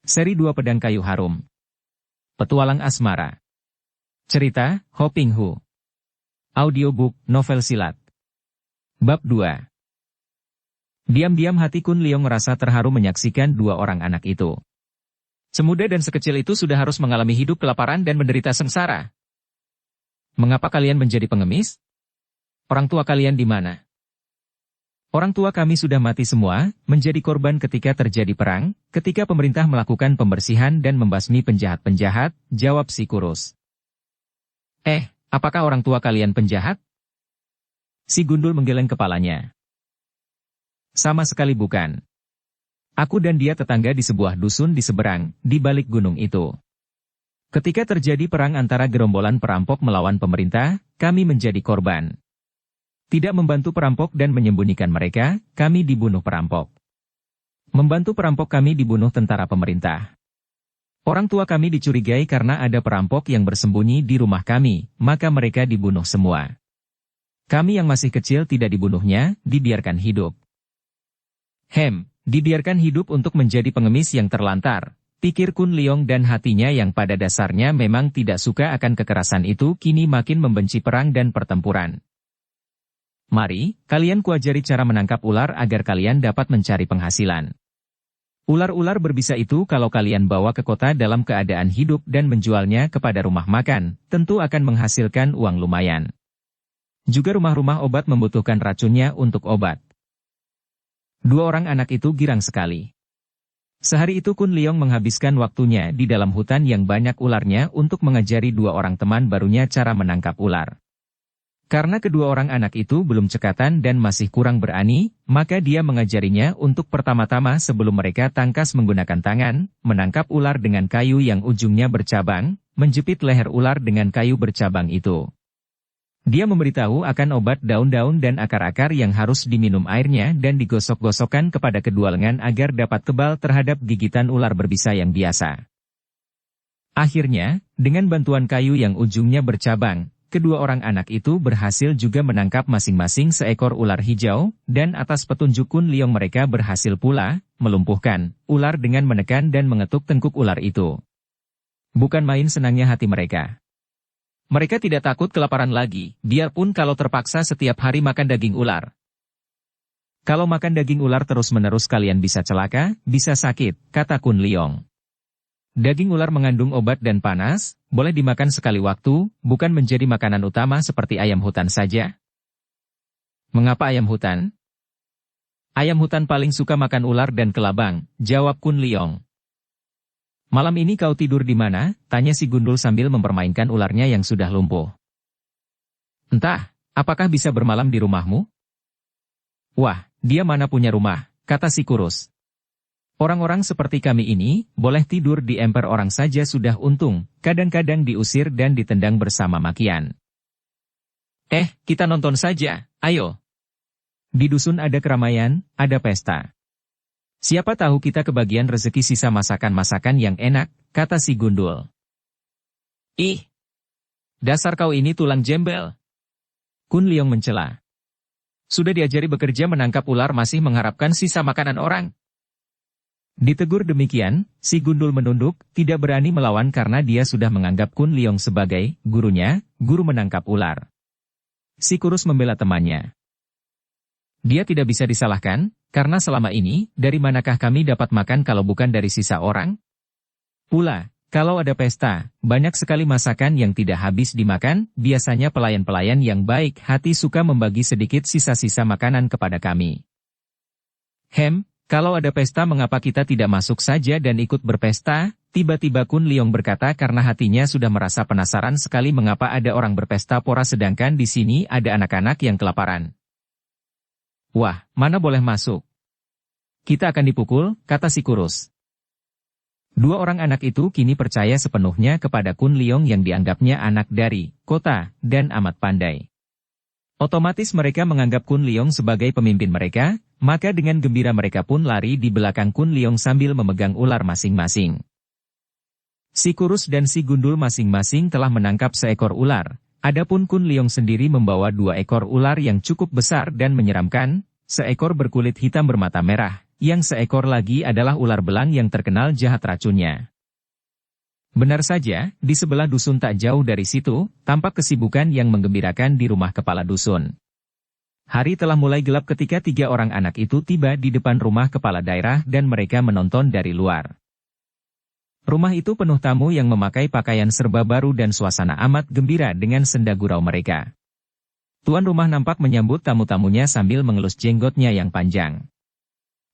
Seri 2 Pedang Kayu Harum. Petualang Asmara. Cerita, Ho Ping Hu. Audiobook, novel silat. Bab 2. Diam-diam hati Kun Leong merasa terharu menyaksikan dua orang anak itu. Semuda dan sekecil itu sudah harus mengalami hidup kelaparan dan menderita sengsara. Mengapa kalian menjadi pengemis? Orang tua kalian di mana? Orang tua kami sudah mati semua, menjadi korban ketika terjadi perang, ketika pemerintah melakukan pembersihan dan membasmi penjahat-penjahat, jawab si kurus. Apakah orang tua kalian penjahat? Si gundul menggeleng kepalanya. Sama sekali bukan. Aku dan dia tetangga di sebuah dusun di seberang, di balik gunung itu. Ketika terjadi perang antara gerombolan perampok melawan pemerintah, kami menjadi korban. Tidak membantu perampok dan menyembunyikan mereka, kami dibunuh perampok. Membantu perampok kami dibunuh tentara pemerintah. Orang tua kami dicurigai karena ada perampok yang bersembunyi di rumah kami, maka mereka dibunuh semua. Kami yang masih kecil tidak dibunuhnya, dibiarkan hidup. Dibiarkan hidup untuk menjadi pengemis yang terlantar, pikir Kun Leong dan hatinya yang pada dasarnya memang tidak suka akan kekerasan itu kini makin membenci perang dan pertempuran. Mari, kalian kuajari cara menangkap ular agar kalian dapat mencari penghasilan. Ular-ular berbisa itu kalau kalian bawa ke kota dalam keadaan hidup dan menjualnya kepada rumah makan, tentu akan menghasilkan uang lumayan. Juga rumah-rumah obat membutuhkan racunnya untuk obat. Dua orang anak itu girang sekali. Sehari itu Kun Leong menghabiskan waktunya di dalam hutan yang banyak ularnya untuk mengajari dua orang teman barunya cara menangkap ular. Karena kedua orang anak itu belum cekatan dan masih kurang berani, maka dia mengajarinya untuk pertama-tama sebelum mereka tangkas menggunakan tangan, menangkap ular dengan kayu yang ujungnya bercabang, menjepit leher ular dengan kayu bercabang itu. Dia memberitahu akan obat daun-daun dan akar-akar yang harus diminum airnya dan digosok-gosokkan kepada kedua lengan agar dapat kebal terhadap gigitan ular berbisa yang biasa. Akhirnya, dengan bantuan kayu yang ujungnya bercabang, kedua orang anak itu berhasil juga menangkap masing-masing seekor ular hijau, dan atas petunjuk Kun Leong mereka berhasil pula melumpuhkan ular dengan menekan dan mengetuk tengkuk ular itu. Bukan main senangnya hati mereka. Mereka tidak takut kelaparan lagi, biarpun kalau terpaksa setiap hari makan daging ular. Kalau makan daging ular terus-menerus kalian bisa celaka, bisa sakit, kata Kun Leong. Daging ular mengandung obat dan panas, boleh dimakan sekali waktu, bukan menjadi makanan utama seperti ayam hutan saja. Mengapa ayam hutan? Ayam hutan paling suka makan ular dan kelabang, jawab Kun Leong. Malam ini kau tidur di mana? Tanya si gundul sambil mempermainkan ularnya yang sudah lumpuh. Entah, apakah bisa bermalam di rumahmu? Wah, dia mana punya rumah, kata si kurus. Orang-orang seperti kami ini, boleh tidur di emper orang saja sudah untung, kadang-kadang diusir dan ditendang bersama makian. Kita nonton saja, ayo. Di dusun ada keramaian, ada pesta. Siapa tahu kita kebagian rezeki sisa masakan-masakan yang enak, kata si gundul. Ih, dasar kau ini tulang jembel. Kun Leong mencela. Sudah diajari bekerja menangkap ular masih mengharapkan sisa makanan orang. Ditegur demikian, si gundul menunduk, tidak berani melawan karena dia sudah menganggap Kun Leong sebagai gurunya, guru menangkap ular. Si kurus membela temannya. Dia tidak bisa disalahkan, karena selama ini, dari manakah kami dapat makan kalau bukan dari sisa orang? Pula, kalau ada pesta, banyak sekali masakan yang tidak habis dimakan, biasanya pelayan-pelayan yang baik hati suka membagi sedikit sisa-sisa makanan kepada kami. Kalau ada pesta mengapa kita tidak masuk saja dan ikut berpesta? Tiba-tiba Kun Leong berkata karena hatinya sudah merasa penasaran sekali mengapa ada orang berpesta pora sedangkan di sini ada anak-anak yang kelaparan. Wah, mana boleh masuk? Kita akan dipukul, kata si kurus. Dua orang anak itu kini percaya sepenuhnya kepada Kun Leong yang dianggapnya anak dari kota dan amat pandai. Otomatis mereka menganggap Kun Leong sebagai pemimpin mereka, maka dengan gembira mereka pun lari di belakang Kun Leong sambil memegang ular masing-masing. Si kurus dan si gundul masing-masing telah menangkap seekor ular, adapun Kun Leong sendiri membawa 2 ekor ular yang cukup besar dan menyeramkan, seekor berkulit hitam bermata merah, yang seekor lagi adalah ular belang yang terkenal jahat racunnya. Benar saja, di sebelah dusun tak jauh dari situ, tampak kesibukan yang menggembirakan di rumah kepala dusun. Hari telah mulai gelap ketika 3 orang anak itu tiba di depan rumah kepala daerah dan mereka menonton dari luar. Rumah itu penuh tamu yang memakai pakaian serba baru dan suasana amat gembira dengan senda gurau mereka. Tuan rumah nampak menyambut tamu-tamunya sambil mengelus jenggotnya yang panjang.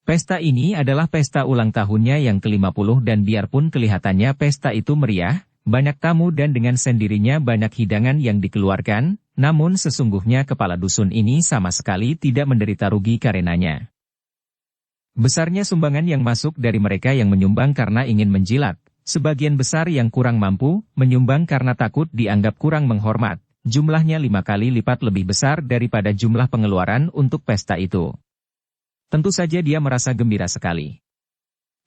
Pesta ini adalah pesta ulang tahunnya yang ke-50 dan biarpun kelihatannya pesta itu meriah, banyak tamu dan dengan sendirinya banyak hidangan yang dikeluarkan, namun sesungguhnya kepala dusun ini sama sekali tidak menderita rugi karenanya. Besarnya sumbangan yang masuk dari mereka yang menyumbang karena ingin menjilat, sebagian besar yang kurang mampu, menyumbang karena takut dianggap kurang menghormat, jumlahnya 5 kali lipat lebih besar daripada jumlah pengeluaran untuk pesta itu. Tentu saja dia merasa gembira sekali.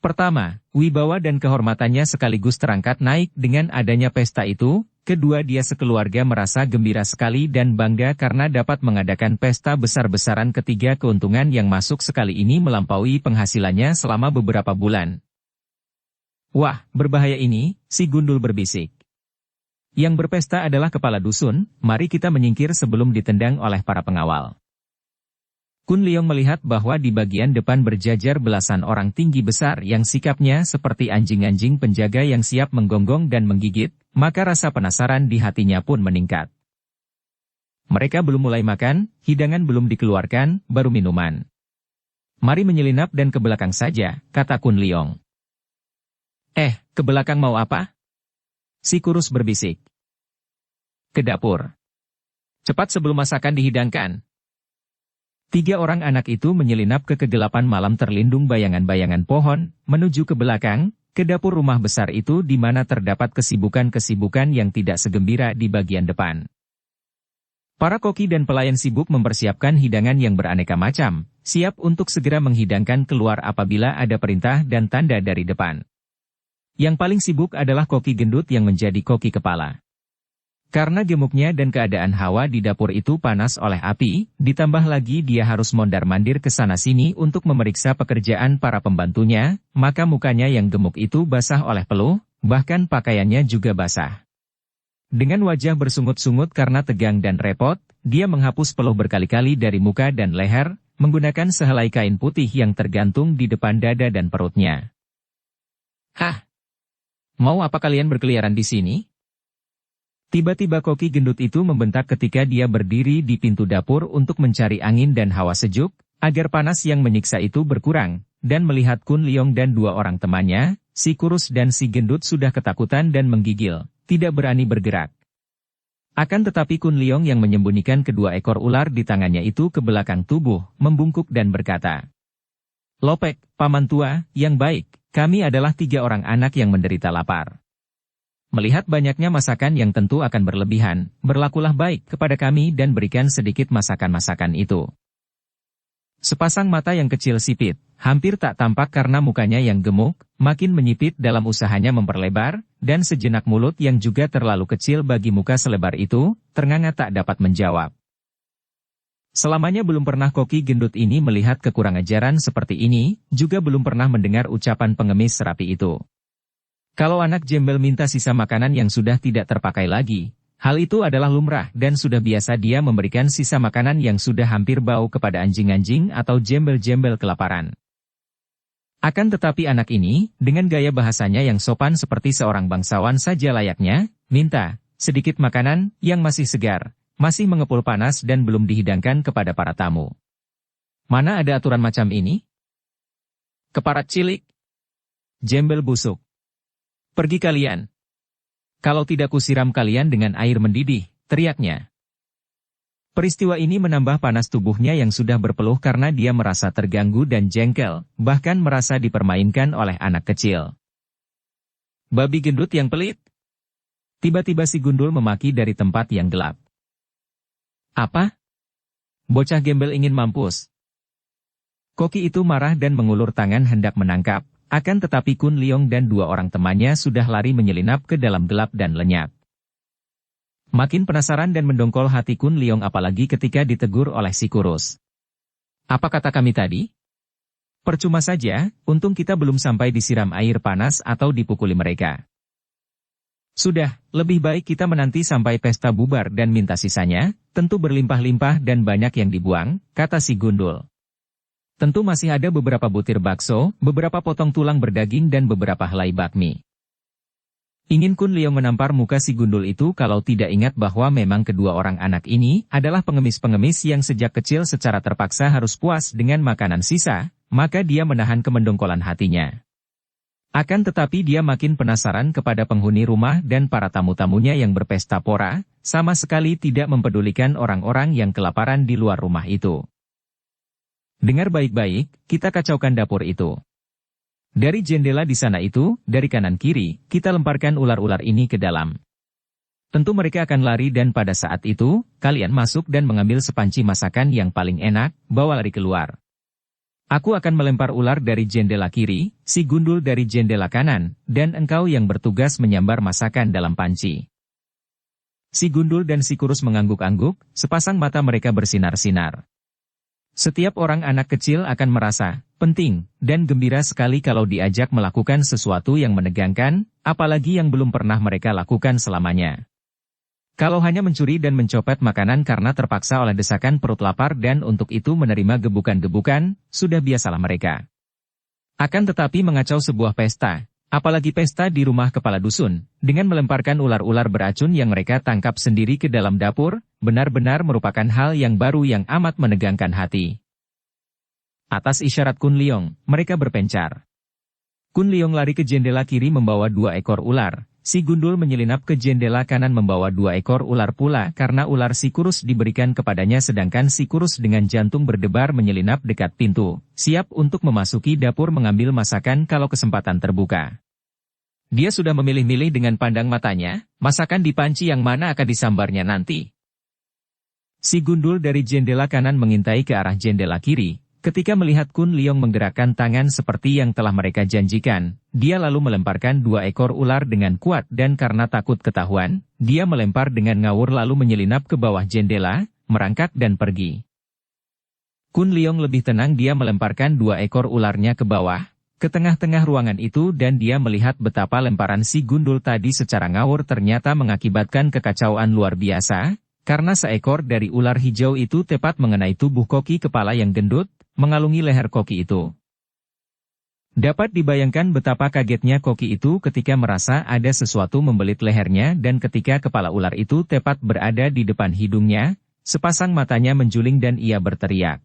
Pertama, wibawa dan kehormatannya sekaligus terangkat naik dengan adanya pesta itu. Kedua, dia sekeluarga merasa gembira sekali dan bangga karena dapat mengadakan pesta besar-besaran. Ketiga, keuntungan yang masuk sekali ini melampaui penghasilannya selama beberapa bulan. Wah, berbahaya ini, si Gundul berbisik. Yang berpesta adalah kepala dusun, mari kita menyingkir sebelum ditendang oleh para pengawal. Kun Leong melihat bahwa di bagian depan berjajar belasan orang tinggi besar yang sikapnya seperti anjing-anjing penjaga yang siap menggonggong dan menggigit, maka rasa penasaran di hatinya pun meningkat. Mereka belum mulai makan, hidangan belum dikeluarkan, baru minuman. Mari menyelinap dan ke belakang saja, kata Kun Leong. Ke belakang mau apa? Si kurus berbisik. Ke dapur. Cepat sebelum masakan dihidangkan. 3 orang anak itu menyelinap ke kegelapan malam terlindung bayangan-bayangan pohon, menuju ke belakang, ke dapur rumah besar itu di mana terdapat kesibukan-kesibukan yang tidak segembira di bagian depan. Para koki dan pelayan sibuk mempersiapkan hidangan yang beraneka macam, siap untuk segera menghidangkan keluar apabila ada perintah dan tanda dari depan. Yang paling sibuk adalah koki gendut yang menjadi koki kepala. Karena gemuknya dan keadaan hawa di dapur itu panas oleh api, ditambah lagi dia harus mondar-mandir ke sana-sini untuk memeriksa pekerjaan para pembantunya, maka mukanya yang gemuk itu basah oleh peluh, bahkan pakaiannya juga basah. Dengan wajah bersungut-sungut karena tegang dan repot, dia menghapus peluh berkali-kali dari muka dan leher, menggunakan sehelai kain putih yang tergantung di depan dada dan perutnya. Hah? Mau apa kalian berkeliaran di sini? Tiba-tiba koki gendut itu membentak ketika dia berdiri di pintu dapur untuk mencari angin dan hawa sejuk, agar panas yang menyiksa itu berkurang, dan melihat Kun Leong dan 2 orang temannya, si kurus dan si gendut sudah ketakutan dan menggigil, tidak berani bergerak. Akan tetapi Kun Leong yang menyembunyikan kedua ekor ular di tangannya itu ke belakang tubuh, membungkuk dan berkata, "Lopek, paman tua, yang baik, kami adalah 3 orang anak yang menderita lapar. Melihat banyaknya masakan yang tentu akan berlebihan, berlakulah baik kepada kami dan berikan sedikit masakan-masakan itu." Sepasang mata yang kecil sipit, hampir tak tampak karena mukanya yang gemuk, makin menyipit dalam usahanya memperlebar, dan sejenak mulut yang juga terlalu kecil bagi muka selebar itu, ternganga tak dapat menjawab. Selamanya belum pernah koki gendut ini melihat kekurangajaran seperti ini, juga belum pernah mendengar ucapan pengemis serapi itu. Kalau anak jembel minta sisa makanan yang sudah tidak terpakai lagi, hal itu adalah lumrah dan sudah biasa dia memberikan sisa makanan yang sudah hampir bau kepada anjing-anjing atau jembel-jembel kelaparan. Akan tetapi anak ini, dengan gaya bahasanya yang sopan seperti seorang bangsawan saja layaknya, minta sedikit makanan yang masih segar, masih mengepul panas dan belum dihidangkan kepada para tamu. Mana ada aturan macam ini? Keparat cilik. Jembel busuk. Pergi kalian. Kalau tidak kusiram kalian dengan air mendidih, teriaknya. Peristiwa ini menambah panas tubuhnya yang sudah berpeluh karena dia merasa terganggu dan jengkel, bahkan merasa dipermainkan oleh anak kecil. Babi gendut yang pelit. Tiba-tiba si Gundul memaki dari tempat yang gelap. Apa? Bocah gembel ingin mampus. Koki itu marah dan mengulur tangan hendak menangkap. Akan tetapi Kun Leong dan 2 orang temannya sudah lari menyelinap ke dalam gelap dan lenyap. Makin penasaran dan mendongkol hati Kun Leong apalagi ketika ditegur oleh si kurus. Apa kata kami tadi? Percuma saja, untung kita belum sampai disiram air panas atau dipukuli mereka. Sudah, lebih baik kita menanti sampai pesta bubar dan minta sisanya, tentu berlimpah-limpah dan banyak yang dibuang, kata si Gundul. Tentu masih ada beberapa butir bakso, beberapa potong tulang berdaging dan beberapa helai bakmi. Ingin Kun Leong menampar muka si Gundul itu kalau tidak ingat bahwa memang kedua orang anak ini adalah pengemis-pengemis yang sejak kecil secara terpaksa harus puas dengan makanan sisa, maka dia menahan kemendongkolan hatinya. Akan tetapi dia makin penasaran kepada penghuni rumah dan para tamu-tamunya yang berpesta pora, sama sekali tidak mempedulikan orang-orang yang kelaparan di luar rumah itu. Dengar baik-baik, kita kacaukan dapur itu. Dari jendela di sana itu, dari kanan kiri, kita lemparkan ular-ular ini ke dalam. Tentu mereka akan lari dan pada saat itu, kalian masuk dan mengambil sepanci masakan yang paling enak, bawa lari keluar. Aku akan melempar ular dari jendela kiri, si Gundul dari jendela kanan, dan engkau yang bertugas menyambar masakan dalam panci. Si Gundul dan si Kurus mengangguk-angguk, sepasang mata mereka bersinar-sinar. Setiap orang anak kecil akan merasa penting dan gembira sekali kalau diajak melakukan sesuatu yang menegangkan, apalagi yang belum pernah mereka lakukan selamanya. Kalau hanya mencuri dan mencopet makanan karena terpaksa oleh desakan perut lapar dan untuk itu menerima gebukan-gebukan, sudah biasalah mereka. Akan tetapi mengacau sebuah pesta, apalagi pesta di rumah kepala dusun, dengan melemparkan ular-ular beracun yang mereka tangkap sendiri ke dalam dapur, benar-benar merupakan hal yang baru yang amat menegangkan hati. Atas isyarat Kun Leong, mereka berpencar. Kun Leong lari ke jendela kiri membawa 2 ekor ular. Si Gundul menyelinap ke jendela kanan membawa 2 ekor ular pula karena ular si Kurus diberikan kepadanya sedangkan si Kurus dengan jantung berdebar menyelinap dekat pintu, siap untuk memasuki dapur mengambil masakan kalau kesempatan terbuka. Dia sudah memilih-milih dengan pandang matanya, masakan di panci yang mana akan disambarnya nanti. Si Gundul dari jendela kanan mengintai ke arah jendela kiri. Ketika melihat Kun Leong menggerakkan tangan seperti yang telah mereka janjikan, dia lalu melemparkan 2 ekor ular dengan kuat dan karena takut ketahuan, dia melempar dengan ngawur lalu menyelinap ke bawah jendela, merangkak dan pergi. Kun Leong lebih tenang dia melemparkan 2 ekor ularnya ke bawah, ke tengah-tengah ruangan itu dan dia melihat betapa lemparan si Gundul tadi secara ngawur ternyata mengakibatkan kekacauan luar biasa, karena seekor dari ular hijau itu tepat mengenai tubuh koki kepala yang gendut, mengalungi leher koki itu. Dapat dibayangkan betapa kagetnya koki itu ketika merasa ada sesuatu membelit lehernya dan ketika kepala ular itu tepat berada di depan hidungnya, sepasang matanya menjuling dan ia berteriak.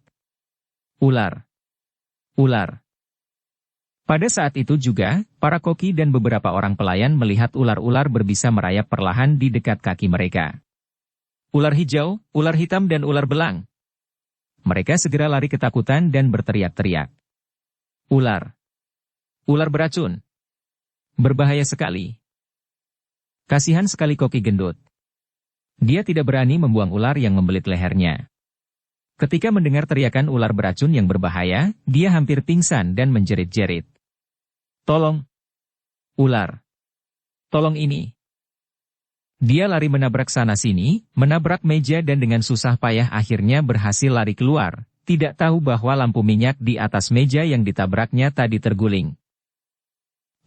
Ular! Ular! Pada saat itu juga, para koki dan beberapa orang pelayan melihat ular-ular berbisa merayap perlahan di dekat kaki mereka. Ular hijau, ular hitam dan ular belang. Mereka segera lari ketakutan dan berteriak-teriak. Ular! Ular beracun! Berbahaya sekali! Kasihan sekali koki gendut. Dia tidak berani membuang ular yang membelit lehernya. Ketika mendengar teriakan ular beracun yang berbahaya, dia hampir pingsan dan menjerit-jerit. Tolong! Ular! Tolong ini! Dia lari menabrak sana-sini, menabrak meja dan dengan susah payah akhirnya berhasil lari keluar, tidak tahu bahwa lampu minyak di atas meja yang ditabraknya tadi terguling.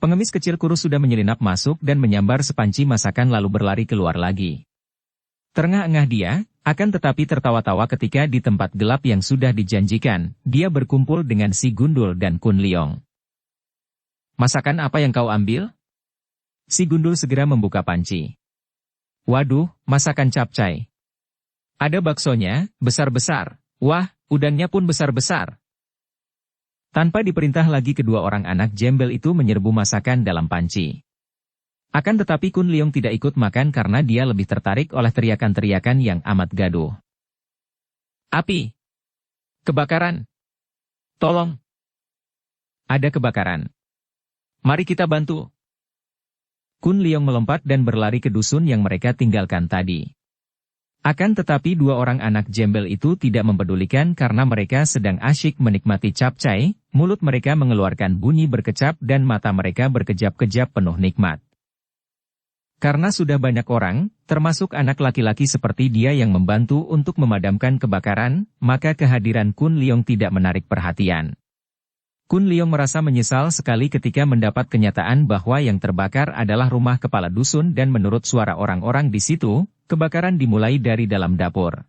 Pengemis kecil Kurus sudah menyelinap masuk dan menyambar sepanci masakan lalu berlari keluar lagi. Terengah-engah dia, akan tetapi tertawa-tawa ketika di tempat gelap yang sudah dijanjikan, dia berkumpul dengan si Gundul dan Kun Leong. Masakan apa yang kau ambil? Si Gundul segera membuka panci. Waduh, masakan capcay. Ada baksonya, besar-besar. Wah, udangnya pun besar-besar. Tanpa diperintah lagi kedua orang anak jembel itu menyerbu masakan dalam panci. Akan tetapi Kun Leong tidak ikut makan karena dia lebih tertarik oleh teriakan-teriakan yang amat gaduh. Api! Kebakaran! Tolong! Ada kebakaran. Mari kita bantu. Kun Leong melompat dan berlari ke dusun yang mereka tinggalkan tadi. Akan tetapi dua orang anak jembel itu tidak mempedulikan karena mereka sedang asyik menikmati capcay, mulut mereka mengeluarkan bunyi berkecap dan mata mereka berkejap-kejap penuh nikmat. Karena sudah banyak orang, termasuk anak laki-laki seperti dia yang membantu untuk memadamkan kebakaran, maka kehadiran Kun Leong tidak menarik perhatian. Kun Leong merasa menyesal sekali ketika mendapat kenyataan bahwa yang terbakar adalah rumah kepala dusun dan menurut suara orang-orang di situ, kebakaran dimulai dari dalam dapur.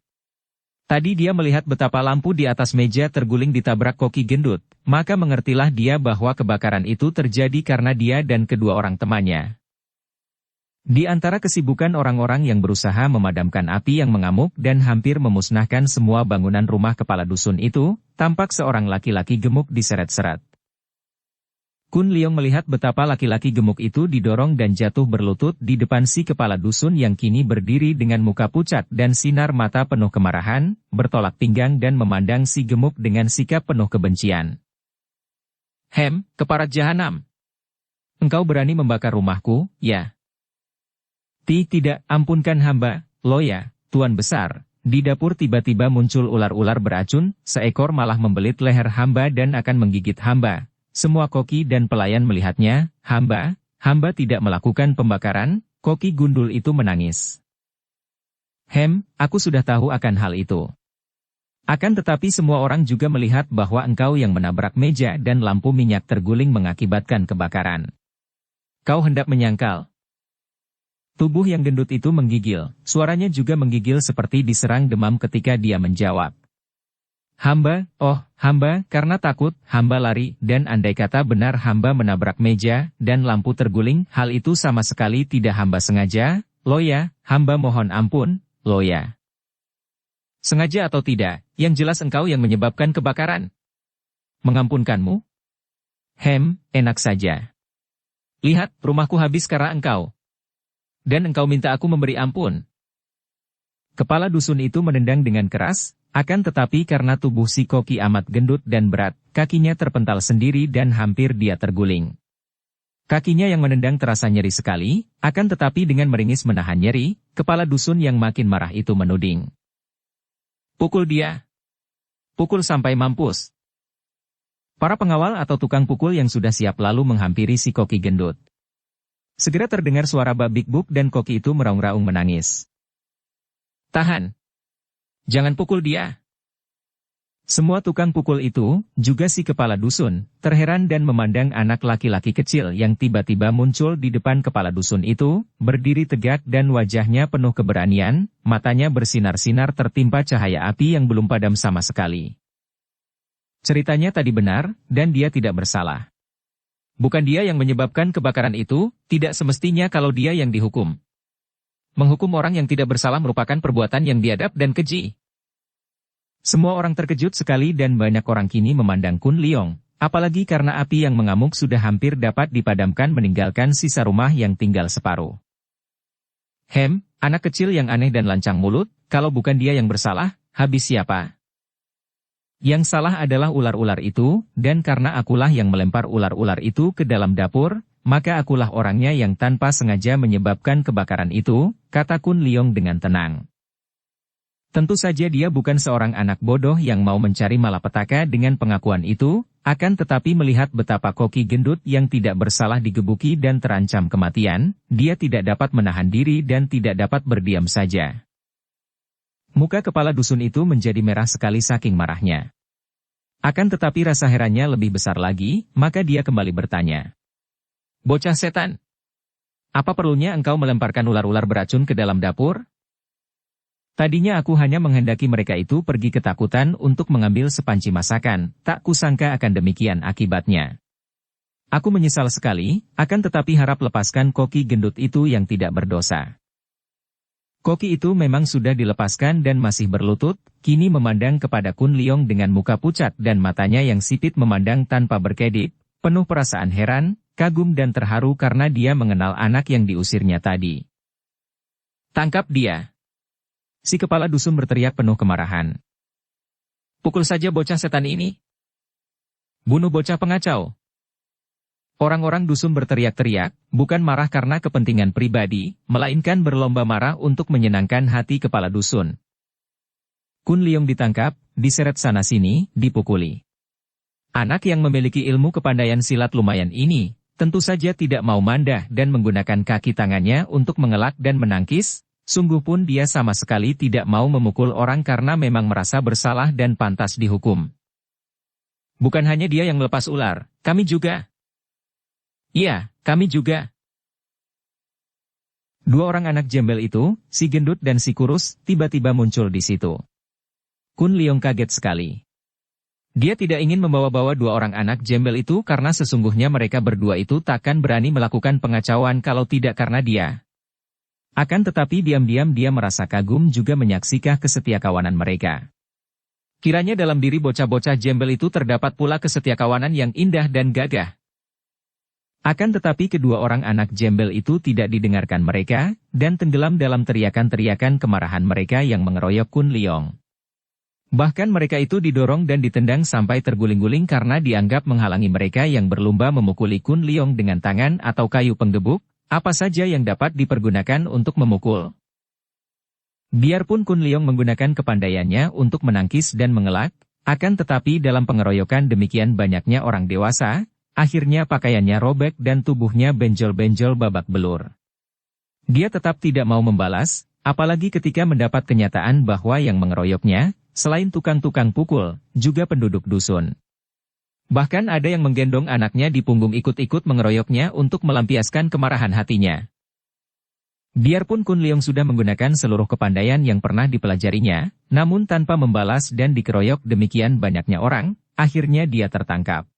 Tadi dia melihat betapa lampu di atas meja terguling ditabrak koki gendut, maka mengertilah dia bahwa kebakaran itu terjadi karena dia dan kedua orang temannya. Di antara kesibukan orang-orang yang berusaha memadamkan api yang mengamuk dan hampir memusnahkan semua bangunan rumah kepala dusun itu, tampak seorang laki-laki gemuk diseret-seret. Kun Leong melihat betapa laki-laki gemuk itu didorong dan jatuh berlutut di depan si kepala dusun yang kini berdiri dengan muka pucat dan sinar mata penuh kemarahan, bertolak pinggang dan memandang si gemuk dengan sikap penuh kebencian. Keparat jahanam! Engkau berani membakar rumahku, ya? Tidak, ampunkan hamba, Loya, Tuan Besar. Di dapur tiba-tiba muncul ular-ular beracun, seekor malah membelit leher hamba dan akan menggigit hamba. Semua koki dan pelayan melihatnya, hamba tidak melakukan pembakaran, koki gundul itu menangis. Aku sudah tahu akan hal itu. Akan tetapi semua orang juga melihat bahwa engkau yang menabrak meja dan lampu minyak terguling mengakibatkan kebakaran. Kau hendak menyangkal. Tubuh yang gendut itu menggigil, suaranya juga menggigil seperti diserang demam ketika dia menjawab. Hamba, karena takut, hamba lari, dan andai kata benar hamba menabrak meja, dan lampu terguling, hal itu sama sekali tidak hamba sengaja, Loya, hamba mohon ampun, Loya. Sengaja atau tidak, yang jelas engkau yang menyebabkan kebakaran. Mengampunkanmu? Enak saja. Lihat, rumahku habis karena engkau. Dan engkau minta aku memberi ampun. Kepala dusun itu menendang dengan keras, akan tetapi karena tubuh si koki amat gendut dan berat, kakinya terpental sendiri dan hampir dia terguling. Kakinya yang menendang terasa nyeri sekali, akan tetapi dengan meringis menahan nyeri, kepala dusun yang makin marah itu menuding. Pukul dia. Pukul sampai mampus. Para pengawal atau tukang pukul yang sudah siap lalu menghampiri si koki gendut. Segera terdengar suara Babik Buk dan koki itu meraung-raung menangis. Tahan. Jangan pukul dia. Semua tukang pukul itu, juga si kepala dusun, terheran dan memandang anak laki-laki kecil yang tiba-tiba muncul di depan kepala dusun itu, berdiri tegak dan wajahnya penuh keberanian, matanya bersinar-sinar tertimpa cahaya api yang belum padam sama sekali. Ceritanya tadi benar, dan dia tidak bersalah. Bukan dia yang menyebabkan kebakaran itu, tidak semestinya kalau dia yang dihukum. Menghukum orang yang tidak bersalah merupakan perbuatan yang biadab dan keji. Semua orang terkejut sekali dan banyak orang kini memandang Kun Leong, apalagi karena api yang mengamuk sudah hampir dapat dipadamkan meninggalkan sisa rumah yang tinggal separuh. Anak kecil yang aneh dan lancang mulut, kalau bukan dia yang bersalah, habis siapa? Yang salah adalah ular-ular itu, dan karena akulah yang melempar ular-ular itu ke dalam dapur, maka akulah orangnya yang tanpa sengaja menyebabkan kebakaran itu, kata Kun Leong dengan tenang. Tentu saja dia bukan seorang anak bodoh yang mau mencari malapetaka dengan pengakuan itu, akan tetapi melihat betapa koki gendut yang tidak bersalah digebuki dan terancam kematian, dia tidak dapat menahan diri dan tidak dapat berdiam saja. Muka kepala dusun itu menjadi merah sekali saking marahnya. Akan tetapi rasa herannya lebih besar lagi, maka dia kembali bertanya. Bocah setan, apa perlunya engkau melemparkan ular-ular beracun ke dalam dapur? Tadinya aku hanya menghendaki mereka itu pergi ketakutan untuk mengambil sepanci masakan, tak kusangka akan demikian akibatnya. Aku menyesal sekali, akan tetapi harap lepaskan koki gendut itu yang tidak berdosa. Koki itu memang sudah dilepaskan dan masih berlutut, kini memandang kepada Kun Leong dengan muka pucat dan matanya yang sipit memandang tanpa berkedip, penuh perasaan heran, kagum dan terharu karena dia mengenal anak yang diusirnya tadi. Tangkap dia! Si kepala dusun berteriak penuh kemarahan. Pukul saja bocah setan ini! Bunuh bocah pengacau! Orang-orang dusun berteriak-teriak, bukan marah karena kepentingan pribadi, melainkan berlomba marah untuk menyenangkan hati kepala dusun. Kun Leong ditangkap, diseret sana-sini, dipukuli. Anak yang memiliki ilmu kepandaian silat lumayan ini, tentu saja tidak mau mandah dan menggunakan kaki tangannya untuk mengelak dan menangkis, sungguh pun dia sama sekali tidak mau memukul orang karena memang merasa bersalah dan pantas dihukum. Bukan hanya dia yang melepas ular, kami juga. Iya, kami juga. Dua orang anak gembel itu, si gendut dan si kurus, tiba-tiba muncul di situ. Kun Leong kaget sekali. Dia tidak ingin membawa-bawa dua orang anak gembel itu karena sesungguhnya mereka berdua itu takkan berani melakukan pengacauan kalau tidak karena dia. Akan tetapi diam-diam dia merasa kagum juga menyaksikan kesetiakawanan mereka. Kiranya dalam diri bocah-bocah gembel itu terdapat pula kesetiakawanan yang indah dan gagah. Akan tetapi kedua orang anak gembel itu tidak didengarkan mereka, dan tenggelam dalam teriakan-teriakan kemarahan mereka yang mengeroyok Kun Leong. Bahkan mereka itu didorong dan ditendang sampai terguling-guling karena dianggap menghalangi mereka yang berlomba memukuli Kun Leong dengan tangan atau kayu penggebuk, apa saja yang dapat dipergunakan untuk memukul. Biarpun Kun Leong menggunakan kepandaiannya untuk menangkis dan mengelak, akan tetapi dalam pengeroyokan demikian banyaknya orang dewasa, akhirnya pakaiannya robek dan tubuhnya benjol-benjol babak belur. Dia tetap tidak mau membalas, apalagi ketika mendapat kenyataan bahwa yang mengeroyoknya, selain tukang-tukang pukul, juga penduduk dusun. Bahkan ada yang menggendong anaknya di punggung ikut-ikut mengeroyoknya untuk melampiaskan kemarahan hatinya. Biarpun Kun Leong sudah menggunakan seluruh kepandaian yang pernah dipelajarinya, namun tanpa membalas dan dikeroyok demikian banyaknya orang, akhirnya dia tertangkap.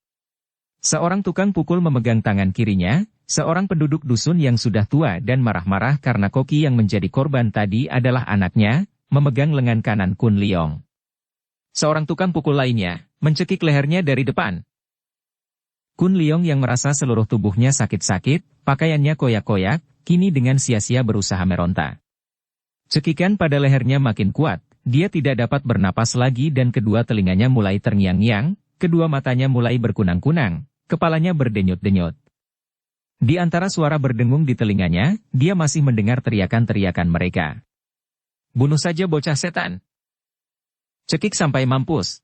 Seorang tukang pukul memegang tangan kirinya, seorang penduduk dusun yang sudah tua dan marah-marah karena koki yang menjadi korban tadi adalah anaknya, memegang lengan kanan Kun Leong. Seorang tukang pukul lainnya, mencekik lehernya dari depan. Kun Leong yang merasa seluruh tubuhnya sakit-sakit, pakaiannya koyak-koyak, kini dengan sia-sia berusaha meronta. Cekikan pada lehernya makin kuat, dia tidak dapat bernapas lagi dan kedua telinganya mulai terngiang-ngiang, kedua matanya mulai berkunang-kunang, kepalanya berdenyut-denyut. Di antara suara berdengung di telinganya, dia masih mendengar teriakan-teriakan mereka. Bunuh saja bocah setan. Cekik sampai mampus.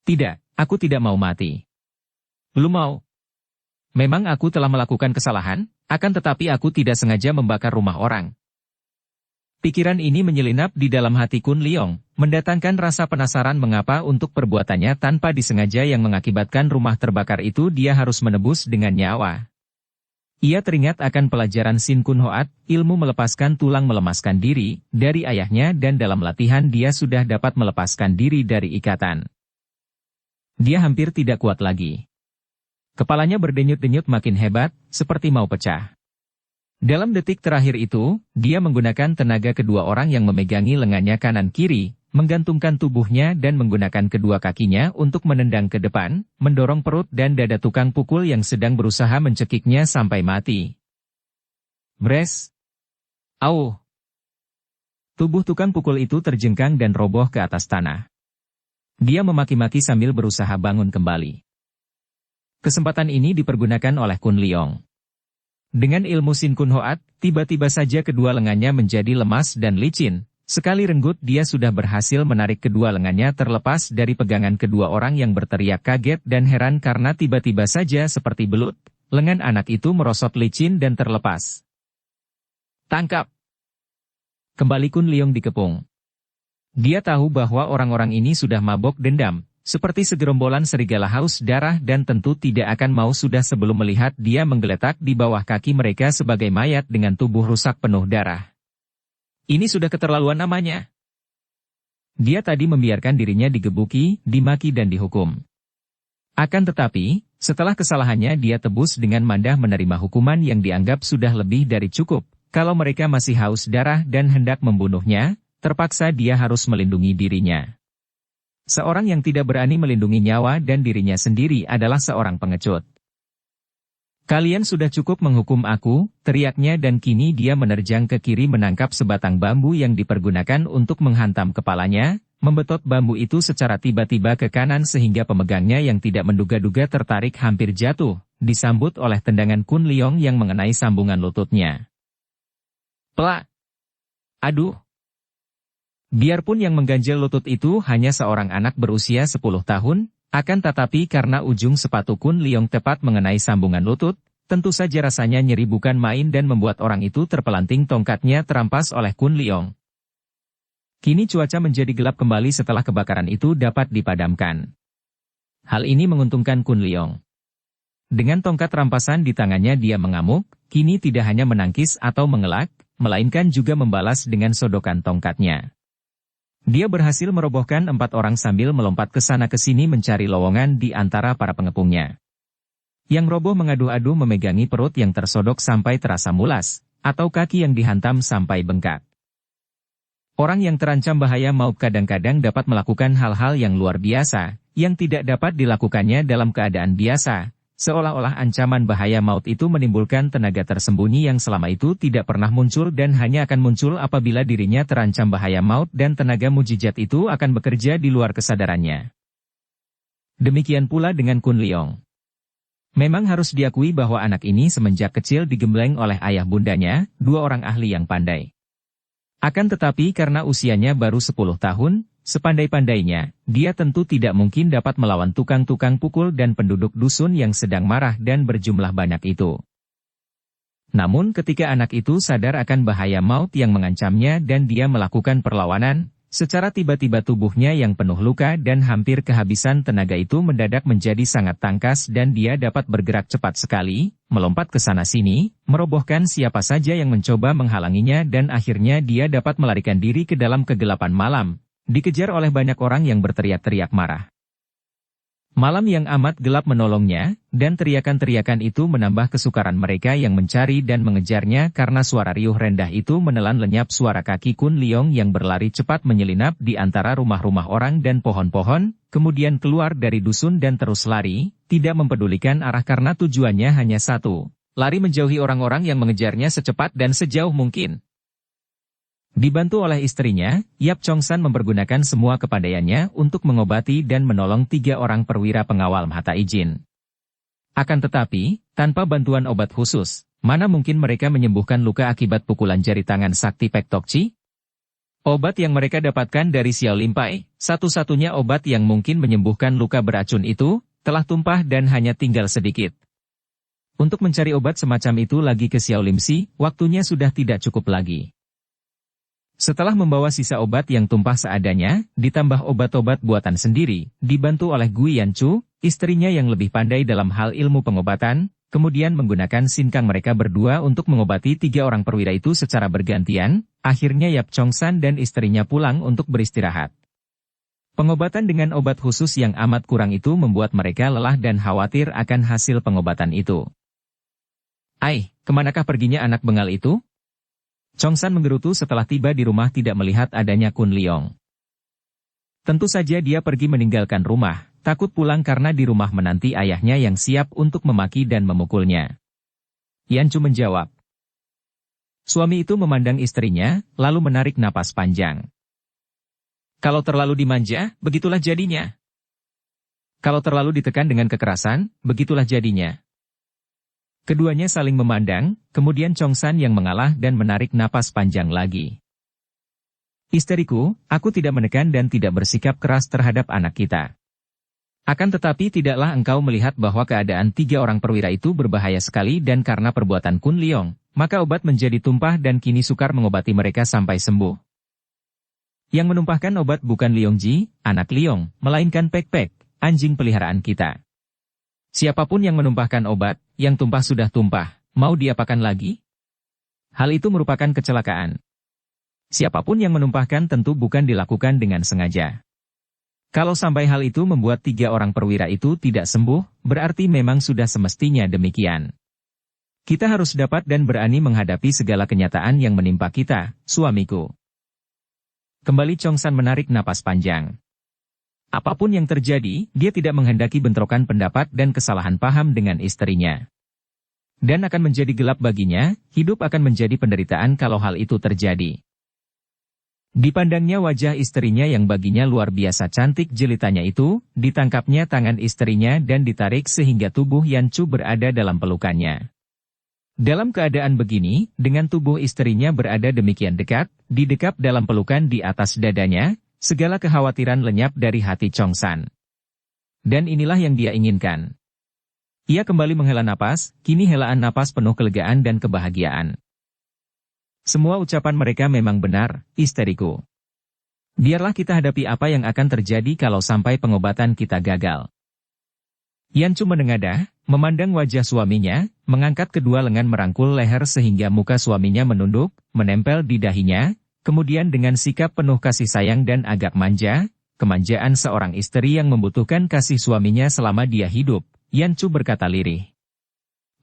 Tidak, aku tidak mau mati. Lu mau? Memang aku telah melakukan kesalahan, akan tetapi aku tidak sengaja membakar rumah orang. Pikiran ini menyelinap di dalam hati Kun Leong, mendatangkan rasa penasaran mengapa untuk perbuatannya tanpa disengaja yang mengakibatkan rumah terbakar itu dia harus menebus dengan nyawa. Ia teringat akan pelajaran Sin Kun Hoat, ilmu melepaskan tulang melemaskan diri, dari ayahnya dan dalam latihan dia sudah dapat melepaskan diri dari ikatan. Dia hampir tidak kuat lagi. Kepalanya berdenyut-denyut makin hebat, seperti mau pecah. Dalam detik terakhir itu, dia menggunakan tenaga kedua orang yang memegangi lengannya kanan kiri, menggantungkan tubuhnya dan menggunakan kedua kakinya untuk menendang ke depan, mendorong perut dan dada tukang pukul yang sedang berusaha mencekiknya sampai mati. Bres! Au! Tubuh tukang pukul itu terjengkang dan roboh ke atas tanah. Dia memaki-maki sambil berusaha bangun kembali. Kesempatan ini dipergunakan oleh Kun Leong. Dengan ilmu Sin Kun Hoat, tiba-tiba saja kedua lengannya menjadi lemas dan licin. Sekali renggut dia sudah berhasil menarik kedua lengannya terlepas dari pegangan kedua orang yang berteriak kaget dan heran karena tiba-tiba saja seperti belut. Lengan anak itu merosot licin dan terlepas. Tangkap! Kembali Kun Leong dikepung. Dia tahu bahwa orang-orang ini sudah mabok dendam. Seperti segerombolan serigala haus darah dan tentu tidak akan mau sudah sebelum melihat dia menggeletak di bawah kaki mereka sebagai mayat dengan tubuh rusak penuh darah. Ini sudah keterlaluan namanya. Dia tadi membiarkan dirinya digebuki, dimaki dan dihukum. Akan tetapi, setelah kesalahannya dia tebus dengan mandah menerima hukuman yang dianggap sudah lebih dari cukup. Kalau mereka masih haus darah dan hendak membunuhnya, terpaksa dia harus melindungi dirinya. Seorang yang tidak berani melindungi nyawa dan dirinya sendiri adalah seorang pengecut. Kalian sudah cukup menghukum aku, teriaknya dan kini dia menerjang ke kiri menangkap sebatang bambu yang dipergunakan untuk menghantam kepalanya, membetot bambu itu secara tiba-tiba ke kanan sehingga pemegangnya yang tidak menduga-duga tertarik hampir jatuh, disambut oleh tendangan Kun Leong yang mengenai sambungan lututnya. Plak! Aduh! Biarpun yang mengganjal lutut itu hanya seorang anak berusia 10 tahun, akan tetapi karena ujung sepatu Kun Leong tepat mengenai sambungan lutut, tentu saja rasanya nyeri bukan main dan membuat orang itu terpelanting tongkatnya terampas oleh Kun Leong. Kini cuaca menjadi gelap kembali setelah kebakaran itu dapat dipadamkan. Hal ini menguntungkan Kun Leong. Dengan tongkat rampasan di tangannya dia mengamuk, kini tidak hanya menangkis atau mengelak, melainkan juga membalas dengan sodokan tongkatnya. Dia berhasil merobohkan 4 orang sambil melompat ke sana ke sini mencari lowongan di antara para pengepungnya. Yang roboh mengadu-adu memegangi perut yang tersodok sampai terasa mulas, atau kaki yang dihantam sampai bengkak. Orang yang terancam bahaya maut kadang-kadang dapat melakukan hal-hal yang luar biasa, yang tidak dapat dilakukannya dalam keadaan biasa. Seolah-olah ancaman bahaya maut itu menimbulkan tenaga tersembunyi yang selama itu tidak pernah muncul dan hanya akan muncul apabila dirinya terancam bahaya maut dan tenaga mujizat itu akan bekerja di luar kesadarannya. Demikian pula dengan Kun Leong. Memang harus diakui bahwa anak ini semenjak kecil digembleng oleh ayah bundanya, 2 orang ahli yang pandai. Akan tetapi karena usianya baru 10 tahun, sepandai-pandainya, dia tentu tidak mungkin dapat melawan tukang-tukang pukul dan penduduk dusun yang sedang marah dan berjumlah banyak itu. Namun ketika anak itu sadar akan bahaya maut yang mengancamnya dan dia melakukan perlawanan, secara tiba-tiba tubuhnya yang penuh luka dan hampir kehabisan tenaga itu mendadak menjadi sangat tangkas dan dia dapat bergerak cepat sekali, melompat ke sana-sini, merobohkan siapa saja yang mencoba menghalanginya dan akhirnya dia dapat melarikan diri ke dalam kegelapan malam. Dikejar oleh banyak orang yang berteriak-teriak marah. Malam yang amat gelap menolongnya, dan teriakan-teriakan itu menambah kesukaran mereka yang mencari dan mengejarnya karena suara riuh rendah itu menelan lenyap suara kaki Kun Leong yang berlari cepat menyelinap di antara rumah-rumah orang dan pohon-pohon, kemudian keluar dari dusun dan terus lari, tidak mempedulikan arah karena tujuannya hanya satu, lari menjauhi orang-orang yang mengejarnya secepat dan sejauh mungkin. Dibantu oleh istrinya, Yap Chong San mempergunakan semua kepandaiannya untuk mengobati dan menolong 3 orang perwira pengawal Mahata Ijin. Akan tetapi, tanpa bantuan obat khusus, mana mungkin mereka menyembuhkan luka akibat pukulan jari tangan sakti Pek Tokci? Obat yang mereka dapatkan dari Xiao Limpai, satu-satunya obat yang mungkin menyembuhkan luka beracun itu, telah tumpah dan hanya tinggal sedikit. Untuk mencari obat semacam itu lagi ke Xiao Limsi, waktunya sudah tidak cukup lagi. Setelah membawa sisa obat yang tumpah seadanya, ditambah obat-obat buatan sendiri, dibantu oleh Gui Yanchu, istrinya yang lebih pandai dalam hal ilmu pengobatan, kemudian menggunakan sinkang mereka berdua untuk mengobati 3 orang perwira itu secara bergantian, akhirnya Yap Chong San dan istrinya pulang untuk beristirahat. Pengobatan dengan obat khusus yang amat kurang itu membuat mereka lelah dan khawatir akan hasil pengobatan itu. "Ai, kemanakah perginya anak bengal itu?" Chong San menggerutu setelah tiba di rumah tidak melihat adanya Kun Leong. Tentu saja dia pergi meninggalkan rumah, takut pulang karena di rumah menanti ayahnya yang siap untuk memaki dan memukulnya. Yanchu menjawab. Suami itu memandang istrinya, lalu menarik napas panjang. Kalau terlalu dimanja, begitulah jadinya. Kalau terlalu ditekan dengan kekerasan, begitulah jadinya. Keduanya saling memandang, kemudian Chong San yang mengalah dan menarik napas panjang lagi. Istriku, aku tidak menekan dan tidak bersikap keras terhadap anak kita. Akan tetapi tidaklah engkau melihat bahwa keadaan 3 orang perwira itu berbahaya sekali dan karena perbuatan Kun Leong, maka obat menjadi tumpah dan kini sukar mengobati mereka sampai sembuh. Yang menumpahkan obat bukan Leong Ji, anak Leong, melainkan Pek Pek, anjing peliharaan kita. Siapapun yang menumpahkan obat, yang tumpah sudah tumpah, mau diapakan lagi? Hal itu merupakan kecelakaan. Siapapun yang menumpahkan tentu bukan dilakukan dengan sengaja. Kalau sampai hal itu membuat 3 orang perwira itu tidak sembuh, berarti memang sudah semestinya demikian. Kita harus dapat dan berani menghadapi segala kenyataan yang menimpa kita, suamiku. Kembali Chong San menarik napas panjang. Apapun yang terjadi, dia tidak menghendaki bentrokan pendapat dan kesalahan paham dengan istrinya. Dan akan menjadi gelap baginya, hidup akan menjadi penderitaan kalau hal itu terjadi. Dipandangnya wajah istrinya yang baginya luar biasa cantik jelitanya itu, ditangkapnya tangan istrinya dan ditarik sehingga tubuh Yanchu berada dalam pelukannya. Dalam keadaan begini, dengan tubuh istrinya berada demikian dekat, didekap dalam pelukan di atas dadanya, segala kekhawatiran lenyap dari hati Chong San. Dan inilah yang dia inginkan. Ia kembali menghela napas, kini helaan napas penuh kelegaan dan kebahagiaan. Semua ucapan mereka memang benar, istriku. Biarlah kita hadapi apa yang akan terjadi kalau sampai pengobatan kita gagal. Yancu menengadah, memandang wajah suaminya, mengangkat kedua lengan merangkul leher sehingga muka suaminya menunduk, menempel di dahinya, kemudian dengan sikap penuh kasih sayang dan agak manja, kemanjaan seorang istri yang membutuhkan kasih suaminya selama dia hidup, Yancu berkata lirih.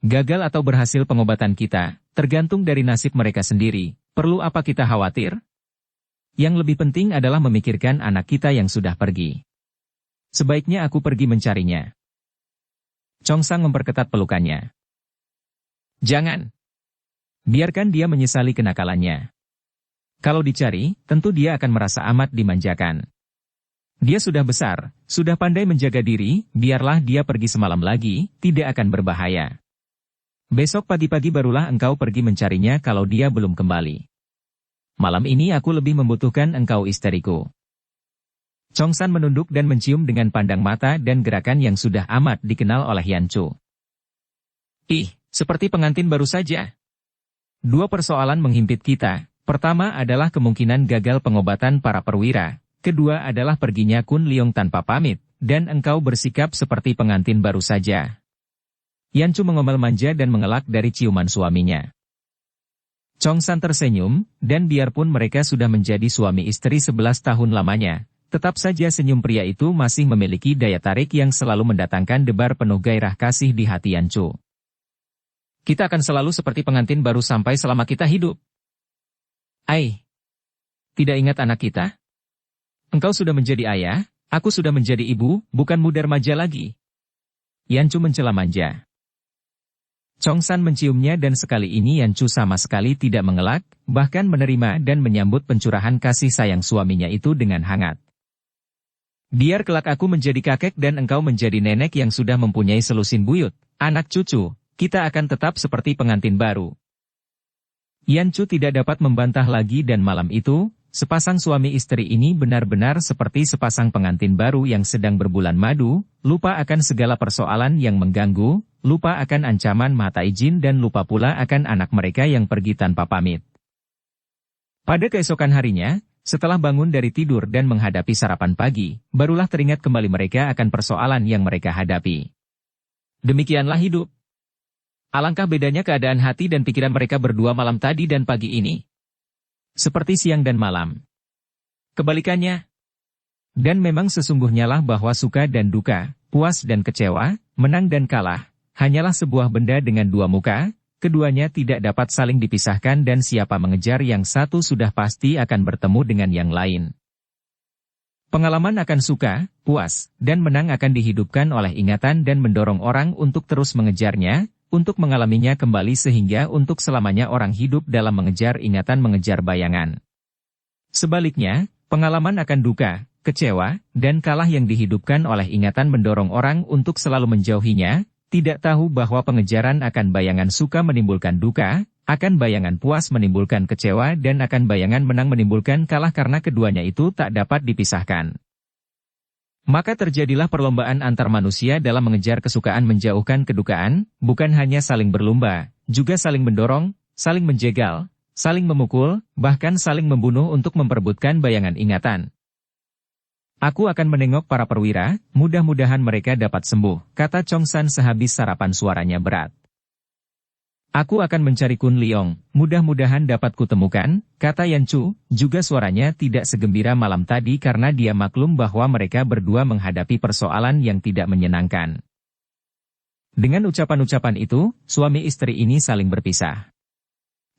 Gagal atau berhasil pengobatan kita, tergantung dari nasib mereka sendiri, perlu apa kita khawatir? Yang lebih penting adalah memikirkan anak kita yang sudah pergi. Sebaiknya aku pergi mencarinya. Chongsang memperketat pelukannya. Jangan. Biarkan dia menyesali kenakalannya. Kalau dicari, tentu dia akan merasa amat dimanjakan. Dia sudah besar, sudah pandai menjaga diri, biarlah dia pergi semalam lagi, tidak akan berbahaya. Besok pagi-pagi barulah engkau pergi mencarinya kalau dia belum kembali. Malam ini aku lebih membutuhkan engkau istriku. Chongsan menunduk dan mencium dengan pandang mata dan gerakan yang sudah amat dikenal oleh Yancu. Ih, seperti pengantin baru saja. Dua persoalan menghimpit kita. Pertama adalah kemungkinan gagal pengobatan para perwira. Kedua adalah perginya Kun Leong tanpa pamit, dan engkau bersikap seperti pengantin baru saja. Yancu mengomel manja dan mengelak dari ciuman suaminya. Chongsan tersenyum, dan biarpun mereka sudah menjadi suami istri 11 tahun lamanya, tetap saja senyum pria itu masih memiliki daya tarik yang selalu mendatangkan debar penuh gairah kasih di hati Yancu. Kita akan selalu seperti pengantin baru sampai selama kita hidup. Ai, tidak ingat anak kita? Engkau sudah menjadi ayah, aku sudah menjadi ibu, bukan muda remaja lagi. Yancu mencela manja. Chongsan menciumnya dan sekali ini Yancu sama sekali tidak mengelak, bahkan menerima dan menyambut pencurahan kasih sayang suaminya itu dengan hangat. Biar kelak aku menjadi kakek dan engkau menjadi nenek yang sudah mempunyai selusin buyut, anak cucu, kita akan tetap seperti pengantin baru. Yancu tidak dapat membantah lagi dan malam itu, sepasang suami istri ini benar-benar seperti sepasang pengantin baru yang sedang berbulan madu, lupa akan segala persoalan yang mengganggu, lupa akan ancaman mata izin dan lupa pula akan anak mereka yang pergi tanpa pamit. Pada keesokan harinya, setelah bangun dari tidur dan menghadapi sarapan pagi, barulah teringat kembali mereka akan persoalan yang mereka hadapi. Demikianlah hidup. Alangkah bedanya keadaan hati dan pikiran mereka berdua malam tadi dan pagi ini. Seperti siang dan malam. Kebalikannya. Dan memang sesungguhnya lah bahwa suka dan duka, puas dan kecewa, menang dan kalah, hanyalah sebuah benda dengan dua muka. Keduanya tidak dapat saling dipisahkan dan siapa mengejar yang satu sudah pasti akan bertemu dengan yang lain. Pengalaman akan suka, puas, dan menang akan dihidupkan oleh ingatan dan mendorong orang untuk terus mengejarnya, untuk mengalaminya kembali sehingga untuk selamanya orang hidup dalam mengejar ingatan mengejar bayangan. Sebaliknya, pengalaman akan duka, kecewa, dan kalah yang dihidupkan oleh ingatan mendorong orang untuk selalu menjauhinya, tidak tahu bahwa pengejaran akan bayangan suka menimbulkan duka, akan bayangan puas menimbulkan kecewa dan akan bayangan menang menimbulkan kalah karena keduanya itu tak dapat dipisahkan. Maka terjadilah perlombaan antar manusia dalam mengejar kesukaan menjauhkan kedukaan, bukan hanya saling berlomba, juga saling mendorong, saling menjegal, saling memukul, bahkan saling membunuh untuk memperebutkan bayangan ingatan. Aku akan menengok para perwira, mudah-mudahan mereka dapat sembuh, kata Chongsan sehabis sarapan suaranya berat. Aku akan mencari Kun Leong, mudah-mudahan dapat kutemukan, kata Yancu, juga suaranya tidak segembira malam tadi karena dia maklum bahwa mereka berdua menghadapi persoalan yang tidak menyenangkan. Dengan ucapan-ucapan itu, suami istri ini saling berpisah.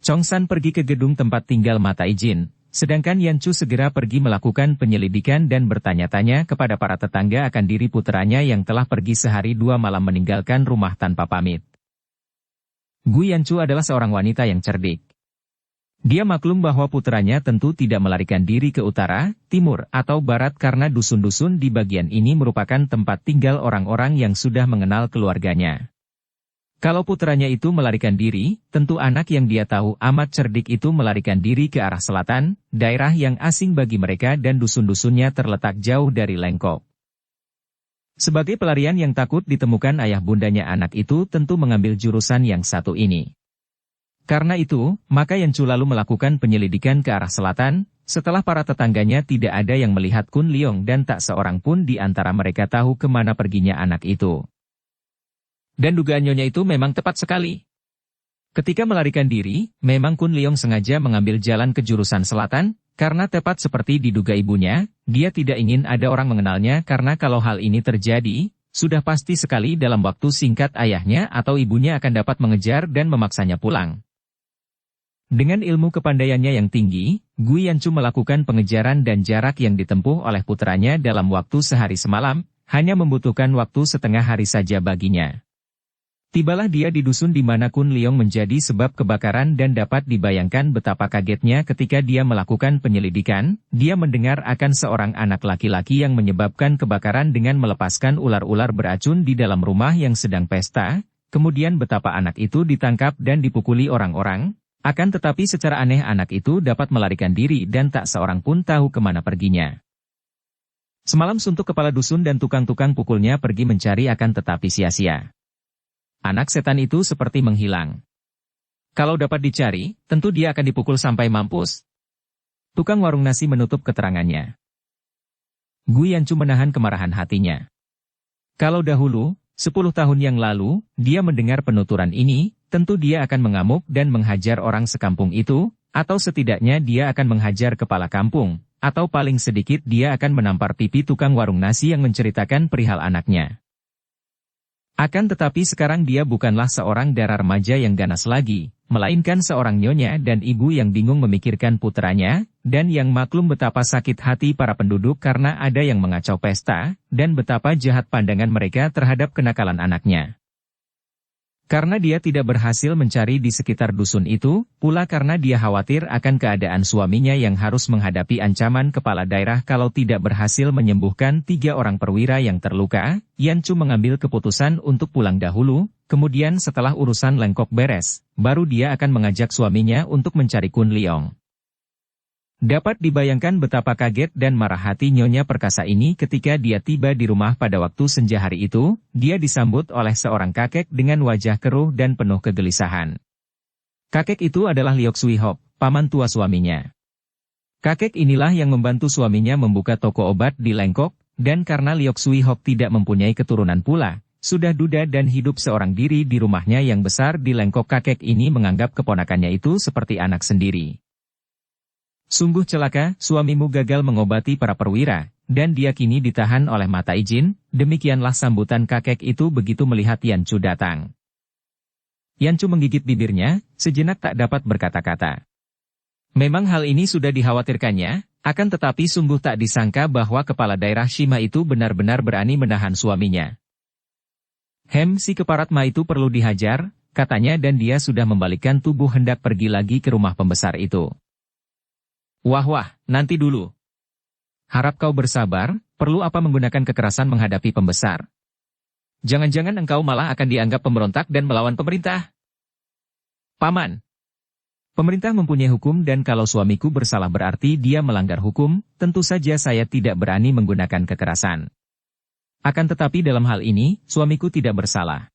Chongsan pergi ke gedung tempat tinggal mata izin. Sedangkan Yancu segera pergi melakukan penyelidikan dan bertanya-tanya kepada para tetangga akan diri puteranya yang telah pergi sehari dua malam meninggalkan rumah tanpa pamit. Gu Yancu adalah seorang wanita yang cerdik. Dia maklum bahwa puteranya tentu tidak melarikan diri ke utara, timur, atau barat karena dusun-dusun di bagian ini merupakan tempat tinggal orang-orang yang sudah mengenal keluarganya. Kalau putranya itu melarikan diri, tentu anak yang dia tahu amat cerdik itu melarikan diri ke arah selatan, daerah yang asing bagi mereka dan dusun-dusunnya terletak jauh dari Lengkok. Sebagai pelarian yang takut ditemukan ayah bundanya anak itu tentu mengambil jurusan yang satu ini. Karena itu, maka Yancu lalu melakukan penyelidikan ke arah selatan, setelah para tetangganya tidak ada yang melihat Kun Leong dan tak seorang pun di antara mereka tahu kemana perginya anak itu. Dan dugaan Nyonya itu memang tepat sekali. Ketika melarikan diri, memang Kun Leong sengaja mengambil jalan ke jurusan selatan, karena tepat seperti diduga ibunya, dia tidak ingin ada orang mengenalnya karena kalau hal ini terjadi, sudah pasti sekali dalam waktu singkat ayahnya atau ibunya akan dapat mengejar dan memaksanya pulang. Dengan ilmu kepandaiannya yang tinggi, Gu Yanchu melakukan pengejaran dan jarak yang ditempuh oleh putranya dalam waktu sehari semalam, hanya membutuhkan waktu setengah hari saja baginya. Tibalah dia di dusun di mana Kun Leong menjadi sebab kebakaran dan dapat dibayangkan betapa kagetnya ketika dia melakukan penyelidikan, dia mendengar akan seorang anak laki-laki yang menyebabkan kebakaran dengan melepaskan ular-ular beracun di dalam rumah yang sedang pesta, kemudian betapa anak itu ditangkap dan dipukuli orang-orang, akan tetapi secara aneh anak itu dapat melarikan diri dan tak seorang pun tahu kemana perginya. Semalam suntuk kepala dusun dan tukang-tukang pukulnya pergi mencari akan tetapi sia-sia. Anak setan itu seperti menghilang. Kalau dapat dicari, tentu dia akan dipukul sampai mampus. Tukang warung nasi menutup keterangannya. Gu Yanchu menahan kemarahan hatinya. Kalau dahulu, 10 tahun yang lalu, dia mendengar penuturan ini, tentu dia akan mengamuk dan menghajar orang sekampung itu, atau setidaknya dia akan menghajar kepala kampung, atau paling sedikit dia akan menampar pipi tukang warung nasi yang menceritakan perihal anaknya. Akan tetapi sekarang dia bukanlah seorang dara remaja yang ganas lagi, melainkan seorang nyonya dan ibu yang bingung memikirkan putranya, dan yang maklum betapa sakit hati para penduduk karena ada yang mengacau pesta, dan betapa jahat pandangan mereka terhadap kenakalan anaknya. Karena dia tidak berhasil mencari di sekitar dusun itu, pula karena dia khawatir akan keadaan suaminya yang harus menghadapi ancaman kepala daerah kalau tidak berhasil menyembuhkan 3 orang perwira yang terluka, Yanchu mengambil keputusan untuk pulang dahulu, kemudian setelah urusan lengkok beres, baru dia akan mengajak suaminya untuk mencari Kun Leong. Dapat dibayangkan betapa kaget dan marah hati Nyonya Perkasa ini ketika dia tiba di rumah pada waktu senja hari itu, dia disambut oleh seorang kakek dengan wajah keruh dan penuh kegelisahan. Kakek itu adalah Liok Sui Hop, paman tua suaminya. Kakek inilah yang membantu suaminya membuka toko obat di Lengkok, dan karena Liok Sui Hop tidak mempunyai keturunan pula, sudah duda dan hidup seorang diri di rumahnya yang besar di Lengkok, kakek ini menganggap keponakannya itu seperti anak sendiri. Sungguh celaka, suamimu gagal mengobati para perwira, dan dia kini ditahan oleh mata izin, demikianlah sambutan kakek itu begitu melihat Yanchu datang. Yanchu menggigit bibirnya, sejenak tak dapat berkata-kata. Memang hal ini sudah dikhawatirkannya, akan tetapi sungguh tak disangka bahwa kepala daerah Shima itu benar-benar berani menahan suaminya. Si Keparatma itu perlu dihajar, katanya dan dia sudah membalikkan tubuh hendak pergi lagi ke rumah pembesar itu. Wah, nanti dulu. Harap kau bersabar, perlu apa menggunakan kekerasan menghadapi pembesar? Jangan-jangan engkau malah akan dianggap pemberontak dan melawan pemerintah. Paman. Pemerintah mempunyai hukum dan kalau suamiku bersalah berarti dia melanggar hukum, tentu saja saya tidak berani menggunakan kekerasan. Akan tetapi dalam hal ini, suamiku tidak bersalah.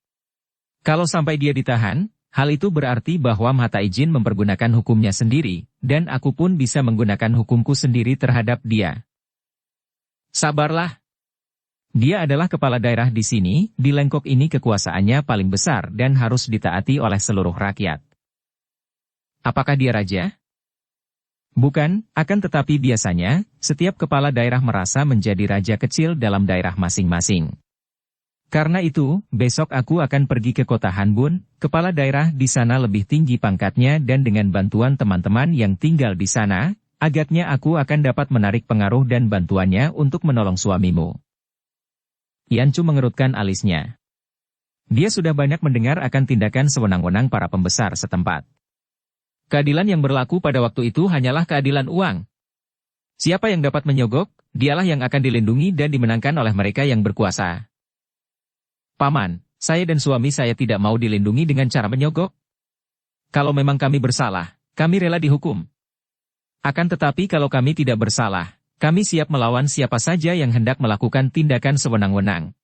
Kalau sampai dia ditahan, hal itu berarti bahwa Mata izin mempergunakan hukumnya sendiri, dan aku pun bisa menggunakan hukumku sendiri terhadap dia. Sabarlah. Dia adalah kepala daerah di sini, di Lengkok ini kekuasaannya paling besar dan harus ditaati oleh seluruh rakyat. Apakah dia raja? Bukan, akan tetapi biasanya, setiap kepala daerah merasa menjadi raja kecil dalam daerah masing-masing. Karena itu, besok aku akan pergi ke kota Hanbun, kepala daerah di sana lebih tinggi pangkatnya dan dengan bantuan teman-teman yang tinggal di sana, agaknya aku akan dapat menarik pengaruh dan bantuannya untuk menolong suamimu. Yanchu mengerutkan alisnya. Dia sudah banyak mendengar akan tindakan sewenang-wenang para pembesar setempat. Keadilan yang berlaku pada waktu itu hanyalah keadilan uang. Siapa yang dapat menyogok, dialah yang akan dilindungi dan dimenangkan oleh mereka yang berkuasa. Paman, saya dan suami saya tidak mau dilindungi dengan cara menyogok. Kalau memang kami bersalah, kami rela dihukum. Akan tetapi kalau kami tidak bersalah, kami siap melawan siapa saja yang hendak melakukan tindakan sewenang-wenang.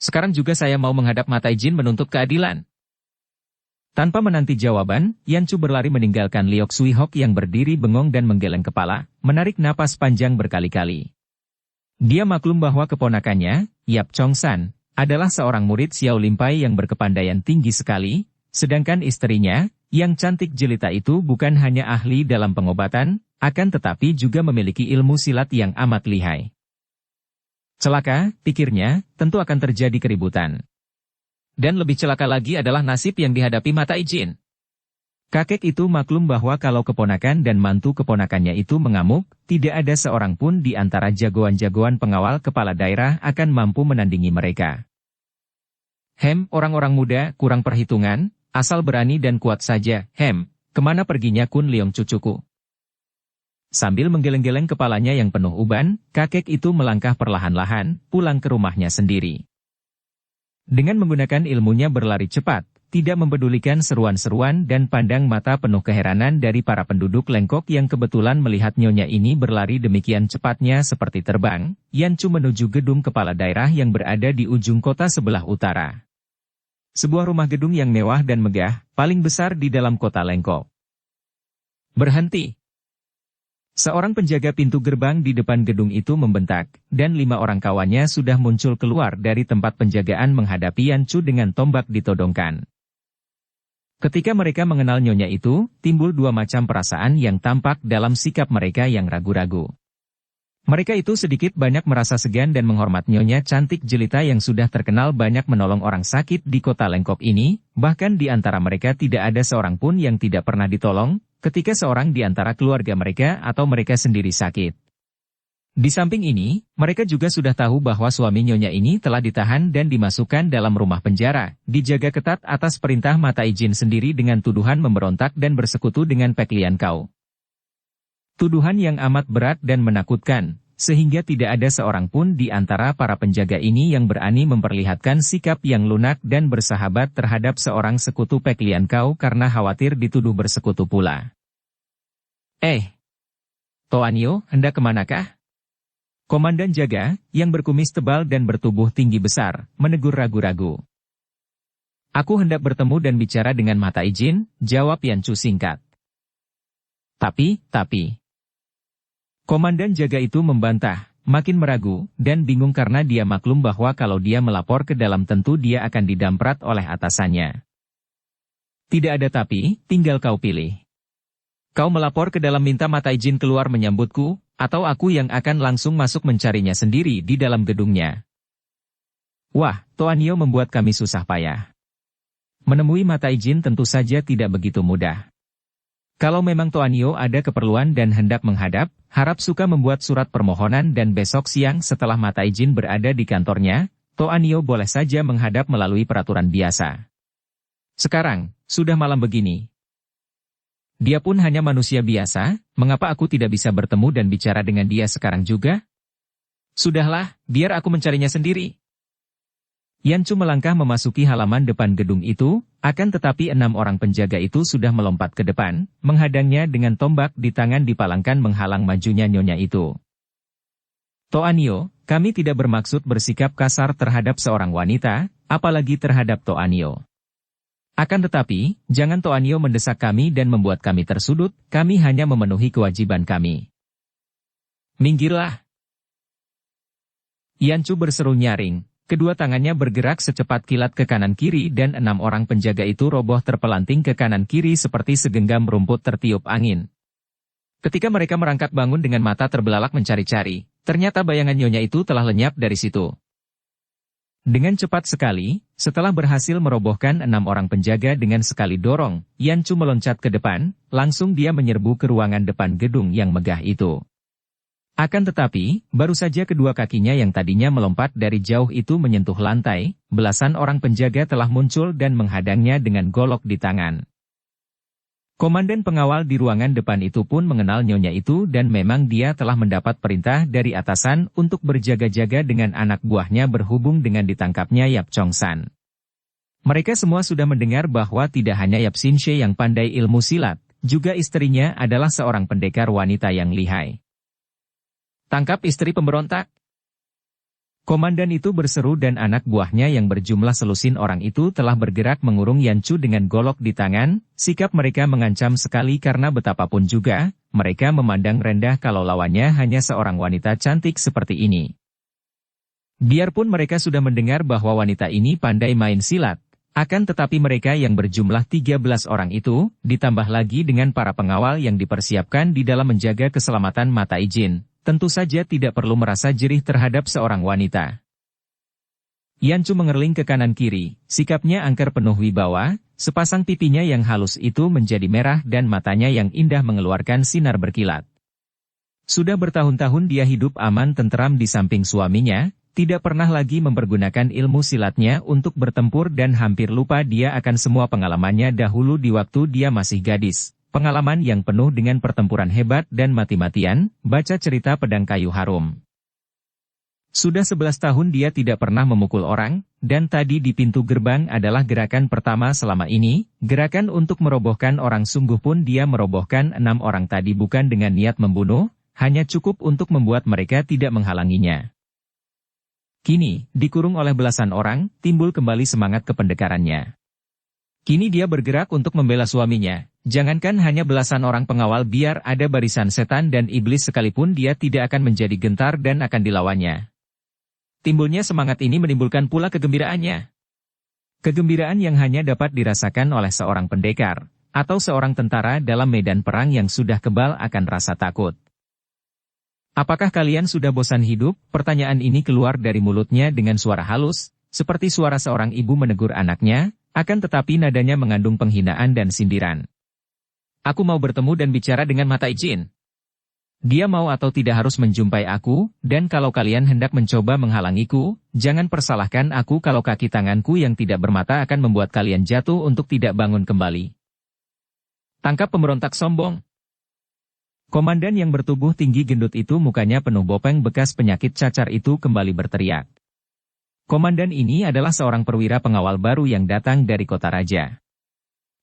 Sekarang juga saya mau menghadap Mata izin menuntut keadilan. Tanpa menanti jawaban, Yanchu berlari meninggalkan Liok Sui Hok yang berdiri bengong dan menggeleng kepala, menarik napas panjang berkali-kali. Dia maklum bahwa keponakannya, Yap Chong San, adalah seorang murid Xiao Limpai yang berkepandaian tinggi sekali, sedangkan istrinya, yang cantik jelita itu bukan hanya ahli dalam pengobatan, akan tetapi juga memiliki ilmu silat yang amat lihai. Celaka, pikirnya, tentu akan terjadi keributan. Dan lebih celaka lagi adalah nasib yang dihadapi Mata Ijin. Kakek itu maklum bahwa kalau keponakan dan mantu keponakannya itu mengamuk, tidak ada seorang pun di antara jagoan-jagoan pengawal kepala daerah akan mampu menandingi mereka. Orang-orang muda, kurang perhitungan, asal berani dan kuat saja. Kemana perginya Kun Leong cucuku? Sambil menggeleng-geleng kepalanya yang penuh uban, kakek itu melangkah perlahan-lahan, pulang ke rumahnya sendiri. Dengan menggunakan ilmunya berlari cepat, tidak mempedulikan seruan-seruan dan pandang mata penuh keheranan dari para penduduk Lengkok yang kebetulan melihat nyonya ini berlari demikian cepatnya seperti terbang, Yancu menuju gedung kepala daerah yang berada di ujung kota sebelah utara. Sebuah rumah gedung yang mewah dan megah, paling besar di dalam kota Lengkok. Berhenti! Seorang penjaga pintu gerbang di depan gedung itu membentak, dan 5 orang kawannya sudah muncul keluar dari tempat penjagaan menghadapi Yancu dengan tombak ditodongkan. Ketika mereka mengenal nyonya itu, timbul 2 macam perasaan yang tampak dalam sikap mereka yang ragu-ragu. Mereka itu sedikit banyak merasa segan dan menghormat nyonya cantik jelita yang sudah terkenal banyak menolong orang sakit di kota Lengkok ini, bahkan di antara mereka tidak ada seorang pun yang tidak pernah ditolong, ketika seorang di antara keluarga mereka atau mereka sendiri sakit. Di samping ini, mereka juga sudah tahu bahwa suami nyonya ini telah ditahan dan dimasukkan dalam rumah penjara, dijaga ketat atas perintah Mata Ijin sendiri dengan tuduhan memberontak dan bersekutu dengan Pek Lian Kau. Tuduhan yang amat berat dan menakutkan, sehingga tidak ada seorang pun di antara para penjaga ini yang berani memperlihatkan sikap yang lunak dan bersahabat terhadap seorang sekutu Pek Lian Kau karena khawatir dituduh bersekutu pula. Toanio, hendak kemanakah? Komandan jaga, yang berkumis tebal dan bertubuh tinggi besar, menegur ragu-ragu. Aku hendak bertemu dan bicara dengan Mata Ijin, jawab Yancu singkat. Tapi. Komandan jaga itu membantah, makin meragu, dan bingung karena dia maklum bahwa kalau dia melapor ke dalam tentu dia akan didamprat oleh atasannya. Tidak ada tapi, tinggal kau pilih. Kau melapor ke dalam minta Mata Ijin keluar menyambutku, atau aku yang akan langsung masuk mencarinya sendiri di dalam gedungnya. Wah, Toanio membuat kami susah payah. Menemui Mata Ijin tentu saja tidak begitu mudah. Kalau memang Toanio ada keperluan dan hendak menghadap, harap suka membuat surat permohonan dan besok siang setelah Mata Ijin berada di kantornya, Toanio boleh saja menghadap melalui peraturan biasa. Sekarang, sudah malam begini. Dia pun hanya manusia biasa, mengapa aku tidak bisa bertemu dan bicara dengan dia sekarang juga? Sudahlah, biar aku mencarinya sendiri. Yancu melangkah memasuki halaman depan gedung itu, akan tetapi 6 orang penjaga itu sudah melompat ke depan, menghadangnya dengan tombak di tangan dipalangkan menghalang majunya nyonya itu. Toanio, kami tidak bermaksud bersikap kasar terhadap seorang wanita, apalagi terhadap Toanio. Akan tetapi, jangan Toanio mendesak kami dan membuat kami tersudut, kami hanya memenuhi kewajiban kami. Minggirlah! Yancu berseru nyaring, kedua tangannya bergerak secepat kilat ke kanan kiri dan 6 orang penjaga itu roboh terpelanting ke kanan kiri seperti segenggam rumput tertiup angin. Ketika mereka merangkak bangun dengan mata terbelalak mencari-cari, ternyata bayangan nyonya itu telah lenyap dari situ. Dengan cepat sekali, setelah berhasil merobohkan 6 orang penjaga dengan sekali dorong, Yancu meloncat ke depan, langsung dia menyerbu ke ruangan depan gedung yang megah itu. Akan tetapi, baru saja kedua kakinya yang tadinya melompat dari jauh itu menyentuh lantai, belasan orang penjaga telah muncul dan menghadangnya dengan golok di tangan. Komandan pengawal di ruangan depan itu pun mengenal nyonya itu dan memang dia telah mendapat perintah dari atasan untuk berjaga-jaga dengan anak buahnya berhubung dengan ditangkapnya Yap Chong San. Mereka semua sudah mendengar bahwa tidak hanya Yap Sin She yang pandai ilmu silat, juga istrinya adalah seorang pendekar wanita yang lihai. Tangkap istri pemberontak! Komandan itu berseru dan anak buahnya yang berjumlah selusin orang itu telah bergerak mengurung Yancu dengan golok di tangan, sikap mereka mengancam sekali karena betapapun juga, mereka memandang rendah kalau lawannya hanya seorang wanita cantik seperti ini. Biarpun mereka sudah mendengar bahwa wanita ini pandai main silat, akan tetapi mereka yang berjumlah 13 orang itu, ditambah lagi dengan para pengawal yang dipersiapkan di dalam menjaga keselamatan mata Ijin, tentu saja tidak perlu merasa jerih terhadap seorang wanita. Yancu mengerling ke kanan kiri, sikapnya angker penuh wibawa, sepasang pipinya yang halus itu menjadi merah dan matanya yang indah mengeluarkan sinar berkilat. Sudah bertahun-tahun dia hidup aman tentram di samping suaminya, tidak pernah lagi mempergunakan ilmu silatnya untuk bertempur dan hampir lupa dia akan semua pengalamannya dahulu di waktu dia masih gadis. Pengalaman yang penuh dengan pertempuran hebat dan mati-matian, baca cerita pedang kayu harum. Sudah 11 tahun dia tidak pernah memukul orang, dan tadi di pintu gerbang adalah gerakan pertama selama ini, gerakan untuk merobohkan orang sungguh pun dia merobohkan 6 orang tadi bukan dengan niat membunuh, hanya cukup untuk membuat mereka tidak menghalanginya. Kini, dikurung oleh belasan orang, timbul kembali semangat kependekarannya. Kini dia bergerak untuk membela suaminya. Jangankan hanya belasan orang pengawal biar ada barisan setan dan iblis sekalipun dia tidak akan menjadi gentar dan akan dilawannya. Timbulnya semangat ini menimbulkan pula kegembiraannya. Kegembiraan yang hanya dapat dirasakan oleh seorang pendekar, atau seorang tentara dalam medan perang yang sudah kebal akan rasa takut. Apakah kalian sudah bosan hidup? Pertanyaan ini keluar dari mulutnya dengan suara halus, seperti suara seorang ibu menegur anaknya, akan tetapi nadanya mengandung penghinaan dan sindiran. Aku mau bertemu dan bicara dengan mata Ijin. Dia mau atau tidak harus menjumpai aku, dan kalau kalian hendak mencoba menghalangiku, jangan persalahkan aku kalau kaki tanganku yang tidak bermata akan membuat kalian jatuh untuk tidak bangun kembali. Tangkap pemberontak sombong. Komandan yang bertubuh tinggi gendut itu mukanya penuh bopeng bekas penyakit cacar itu kembali berteriak. Komandan ini adalah seorang perwira pengawal baru yang datang dari kota raja.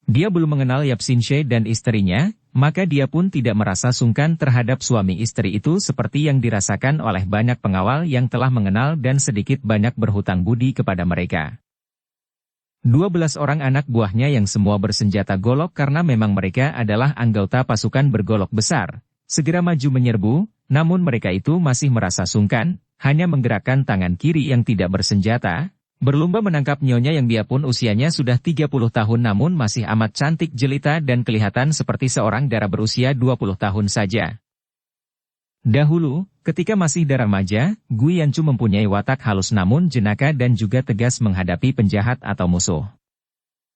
Dia belum mengenal Yap Sinshe dan istrinya, maka dia pun tidak merasa sungkan terhadap suami istri itu seperti yang dirasakan oleh banyak pengawal yang telah mengenal dan sedikit banyak berhutang budi kepada mereka. 12 orang anak buahnya yang semua bersenjata golok karena memang mereka adalah anggota pasukan bergolok besar, segera maju menyerbu, namun mereka itu masih merasa sungkan, hanya menggerakkan tangan kiri yang tidak bersenjata, berlomba menangkap nyonya yang biarpun usianya sudah 30 tahun namun masih amat cantik jelita dan kelihatan seperti seorang dara berusia 20 tahun saja. Dahulu, ketika masih dara remaja, Gu Yancu mempunyai watak halus namun jenaka dan juga tegas menghadapi penjahat atau musuh.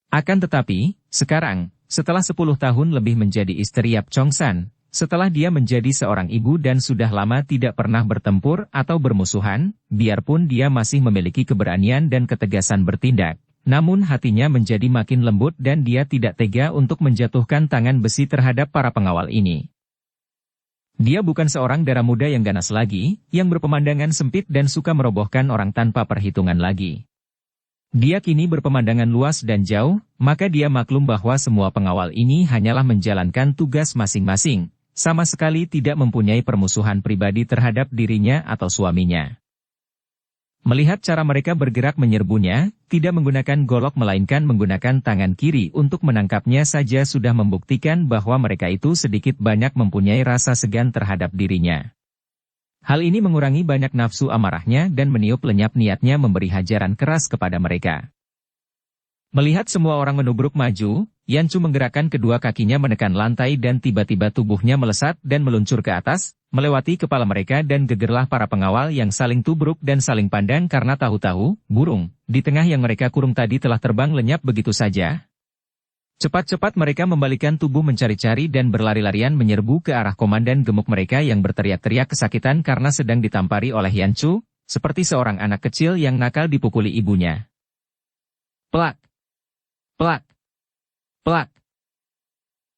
Akan tetapi, sekarang, setelah 10 tahun lebih menjadi istri Yap Chongsan, setelah dia menjadi seorang ibu dan sudah lama tidak pernah bertempur atau bermusuhan, biarpun dia masih memiliki keberanian dan ketegasan bertindak, namun hatinya menjadi makin lembut dan dia tidak tega untuk menjatuhkan tangan besi terhadap para pengawal ini. Dia bukan seorang dara muda yang ganas lagi, yang berpemandangan sempit dan suka merobohkan orang tanpa perhitungan lagi. Dia kini berpemandangan luas dan jauh, maka dia maklum bahwa semua pengawal ini hanyalah menjalankan tugas masing-masing, sama sekali tidak mempunyai permusuhan pribadi terhadap dirinya atau suaminya. Melihat cara mereka bergerak menyerbunya, tidak menggunakan golok melainkan menggunakan tangan kiri untuk menangkapnya saja sudah membuktikan bahwa mereka itu sedikit banyak mempunyai rasa segan terhadap dirinya. Hal ini mengurangi banyak nafsu amarahnya dan meniup lenyap niatnya memberi hajaran keras kepada mereka. Melihat semua orang menubruk maju, Yancu menggerakkan kedua kakinya menekan lantai dan tiba-tiba tubuhnya melesat dan meluncur ke atas, melewati kepala mereka dan gegerlah para pengawal yang saling tubruk dan saling pandang karena tahu-tahu, burung, di tengah yang mereka kurung tadi telah terbang lenyap begitu saja. Cepat-cepat mereka membalikan tubuh mencari-cari dan berlari-larian menyerbu ke arah komandan gemuk mereka yang berteriak-teriak kesakitan karena sedang ditampari oleh Yancu, seperti seorang anak kecil yang nakal dipukuli ibunya. Plak! Plak! Plak!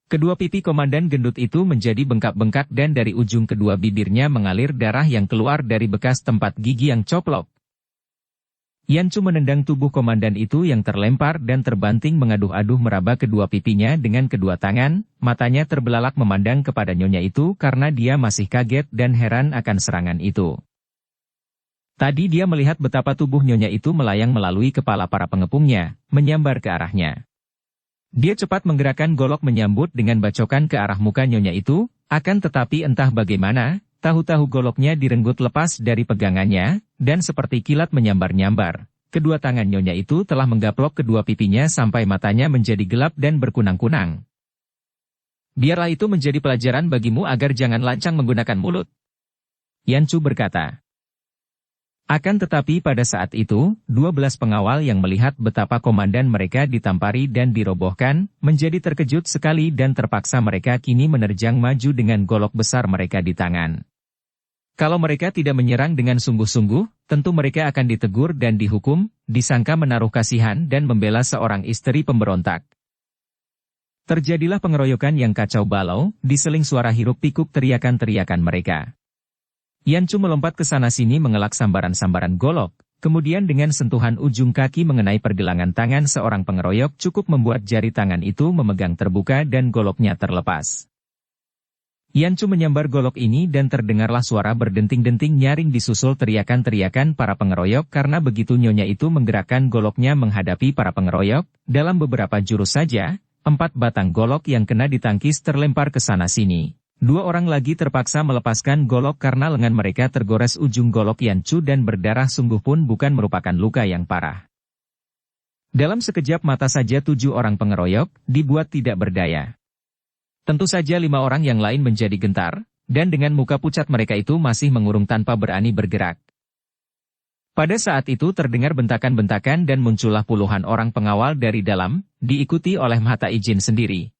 Kedua pipi komandan gendut itu menjadi bengkak-bengkak dan dari ujung kedua bibirnya mengalir darah yang keluar dari bekas tempat gigi yang coplok. Yancu menendang tubuh komandan itu yang terlempar dan terbanting mengaduh-aduh meraba kedua pipinya dengan kedua tangan, matanya terbelalak memandang kepada nyonya itu karena dia masih kaget dan heran akan serangan itu. Tadi dia melihat betapa tubuh nyonya itu melayang melalui kepala para pengepungnya, menyambar ke arahnya. Dia cepat menggerakkan golok menyambut dengan bacokan ke arah muka nyonya itu, akan tetapi entah bagaimana, tahu-tahu goloknya direnggut lepas dari pegangannya, dan seperti kilat menyambar-nyambar. Kedua tangan nyonya itu telah menggaplok kedua pipinya sampai matanya menjadi gelap dan berkunang-kunang. Biarlah itu menjadi pelajaran bagimu agar jangan lancang menggunakan mulut. Yan Chu berkata. Akan tetapi pada saat itu, 12 pengawal yang melihat betapa komandan mereka ditampari dan dirobohkan, menjadi terkejut sekali dan terpaksa mereka kini menerjang maju dengan golok besar mereka di tangan. Kalau mereka tidak menyerang dengan sungguh-sungguh, tentu mereka akan ditegur dan dihukum, disangka menaruh kasihan dan membela seorang istri pemberontak. Terjadilah pengeroyokan yang kacau balau, diseling suara hiruk-pikuk teriakan-teriakan mereka. Yan Chu melompat ke sana-sini mengelak sambaran-sambaran golok, kemudian dengan sentuhan ujung kaki mengenai pergelangan tangan seorang pengeroyok cukup membuat jari tangan itu memegang terbuka dan goloknya terlepas. Yan Chu menyambar golok ini dan terdengarlah suara berdenting-denting nyaring disusul teriakan-teriakan para pengeroyok karena begitu nyonya itu menggerakkan goloknya menghadapi para pengeroyok, dalam beberapa jurus saja, 4 batang golok yang kena ditangkis terlempar ke sana-sini. 2 orang lagi terpaksa melepaskan golok karena lengan mereka tergores ujung golok Yan Chu dan berdarah sungguh pun bukan merupakan luka yang parah. Dalam sekejap mata saja 7 orang pengeroyok dibuat tidak berdaya. Tentu saja 5 orang yang lain menjadi gentar, dan dengan muka pucat mereka itu masih mengurung tanpa berani bergerak. Pada saat itu terdengar bentakan-bentakan dan muncullah puluhan orang pengawal dari dalam, diikuti oleh Mata Ijin sendiri.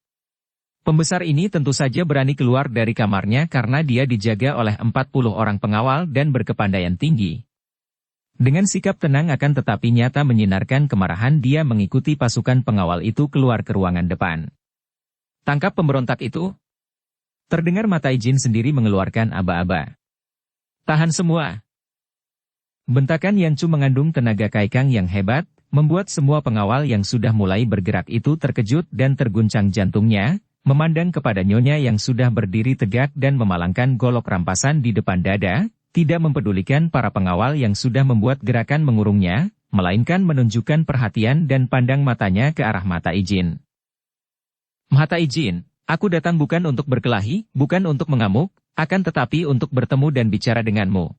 Pembesar ini tentu saja berani keluar dari kamarnya karena dia dijaga oleh 40 orang pengawal dan berkepandaian tinggi. Dengan sikap tenang akan tetapi nyata menyinarkan kemarahan dia mengikuti pasukan pengawal itu keluar ke ruangan depan. Tangkap pemberontak itu. Terdengar Mata Ijin sendiri mengeluarkan aba-aba. Tahan semua. Bentakan Yan Chu mengandung tenaga kaikang yang hebat, membuat semua pengawal yang sudah mulai bergerak itu terkejut dan terguncang jantungnya, memandang kepada nyonya yang sudah berdiri tegak dan memalangkan golok rampasan di depan dada, tidak mempedulikan para pengawal yang sudah membuat gerakan mengurungnya, melainkan menunjukkan perhatian dan pandang matanya ke arah Mata Ijin. Mata Ijin, aku datang bukan untuk berkelahi, bukan untuk mengamuk, akan tetapi untuk bertemu dan bicara denganmu.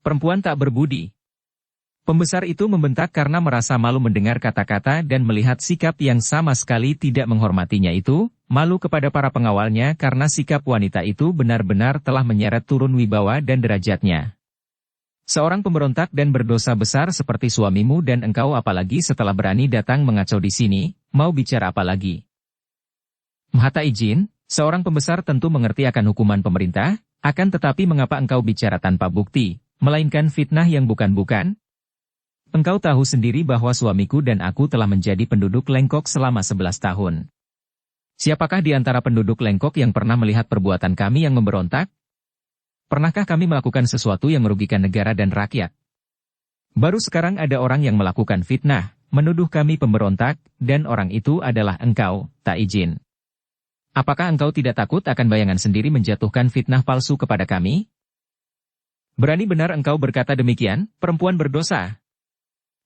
Perempuan tak berbudi. Pembesar itu membentak karena merasa malu mendengar kata-kata dan melihat sikap yang sama sekali tidak menghormatinya itu, malu kepada para pengawalnya karena sikap wanita itu benar-benar telah menyeret turun wibawa dan derajatnya. Seorang pemberontak dan berdosa besar seperti suamimu dan engkau apalagi setelah berani datang mengacau di sini, mau bicara apa lagi? Mata Ijin, seorang pembesar tentu mengerti akan hukuman pemerintah, akan tetapi mengapa engkau bicara tanpa bukti, melainkan fitnah yang bukan-bukan? Engkau tahu sendiri bahwa suamiku dan aku telah menjadi penduduk Lengkok selama 11 tahun. Siapakah di antara penduduk Lengkok yang pernah melihat perbuatan kami yang memberontak? Pernahkah kami melakukan sesuatu yang merugikan negara dan rakyat? Baru sekarang ada orang yang melakukan fitnah, menuduh kami pemberontak, dan orang itu adalah engkau, Tak Ijin. Apakah engkau tidak takut akan bayangan sendiri menjatuhkan fitnah palsu kepada kami? Berani benar engkau berkata demikian, perempuan berdosa.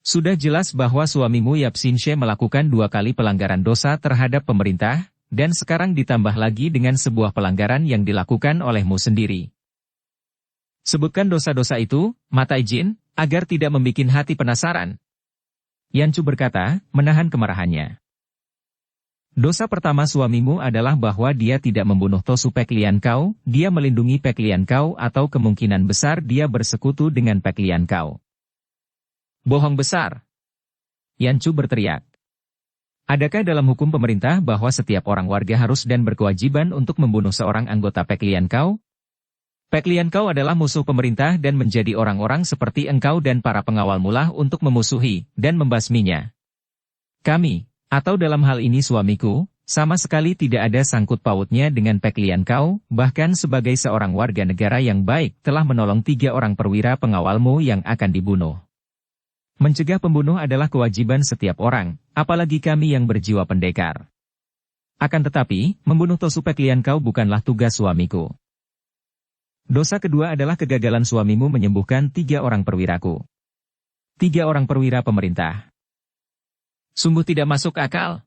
Sudah jelas bahwa suamimu Yap Sinshe melakukan 2 kali pelanggaran dosa terhadap pemerintah, dan sekarang ditambah lagi dengan sebuah pelanggaran yang dilakukan olehmu sendiri. Sebutkan dosa-dosa itu, Mata Ijin, agar tidak membikin hati penasaran. Yan Chu berkata, menahan kemarahannya. Dosa pertama suamimu adalah bahwa dia tidak membunuh Tosu Pek Lian Kau, dia melindungi Pek Lian Kau atau kemungkinan besar dia bersekutu dengan Pek Lian Kau. Bohong besar. Yan Chu berteriak. Adakah dalam hukum pemerintah bahwa setiap orang warga harus dan berkewajiban untuk membunuh seorang anggota Pek Lian Kau? Pek Lian Kau adalah musuh pemerintah dan menjadi orang-orang seperti engkau dan para pengawal mulah untuk memusuhi dan membasminya. Kami, atau dalam hal ini suamiku, sama sekali tidak ada sangkut pautnya dengan Pek Lian Kau, bahkan sebagai seorang warga negara yang baik telah menolong 3 orang perwira pengawalmu yang akan dibunuh. Mencegah pembunuh adalah kewajiban setiap orang, apalagi kami yang berjiwa pendekar. Akan tetapi, membunuh Tosu Pek Lian Kau bukanlah tugas suamiku. Dosa kedua adalah kegagalan suamimu menyembuhkan 3 orang perwiraku. 3 orang perwira pemerintah. Sungguh tidak masuk akal.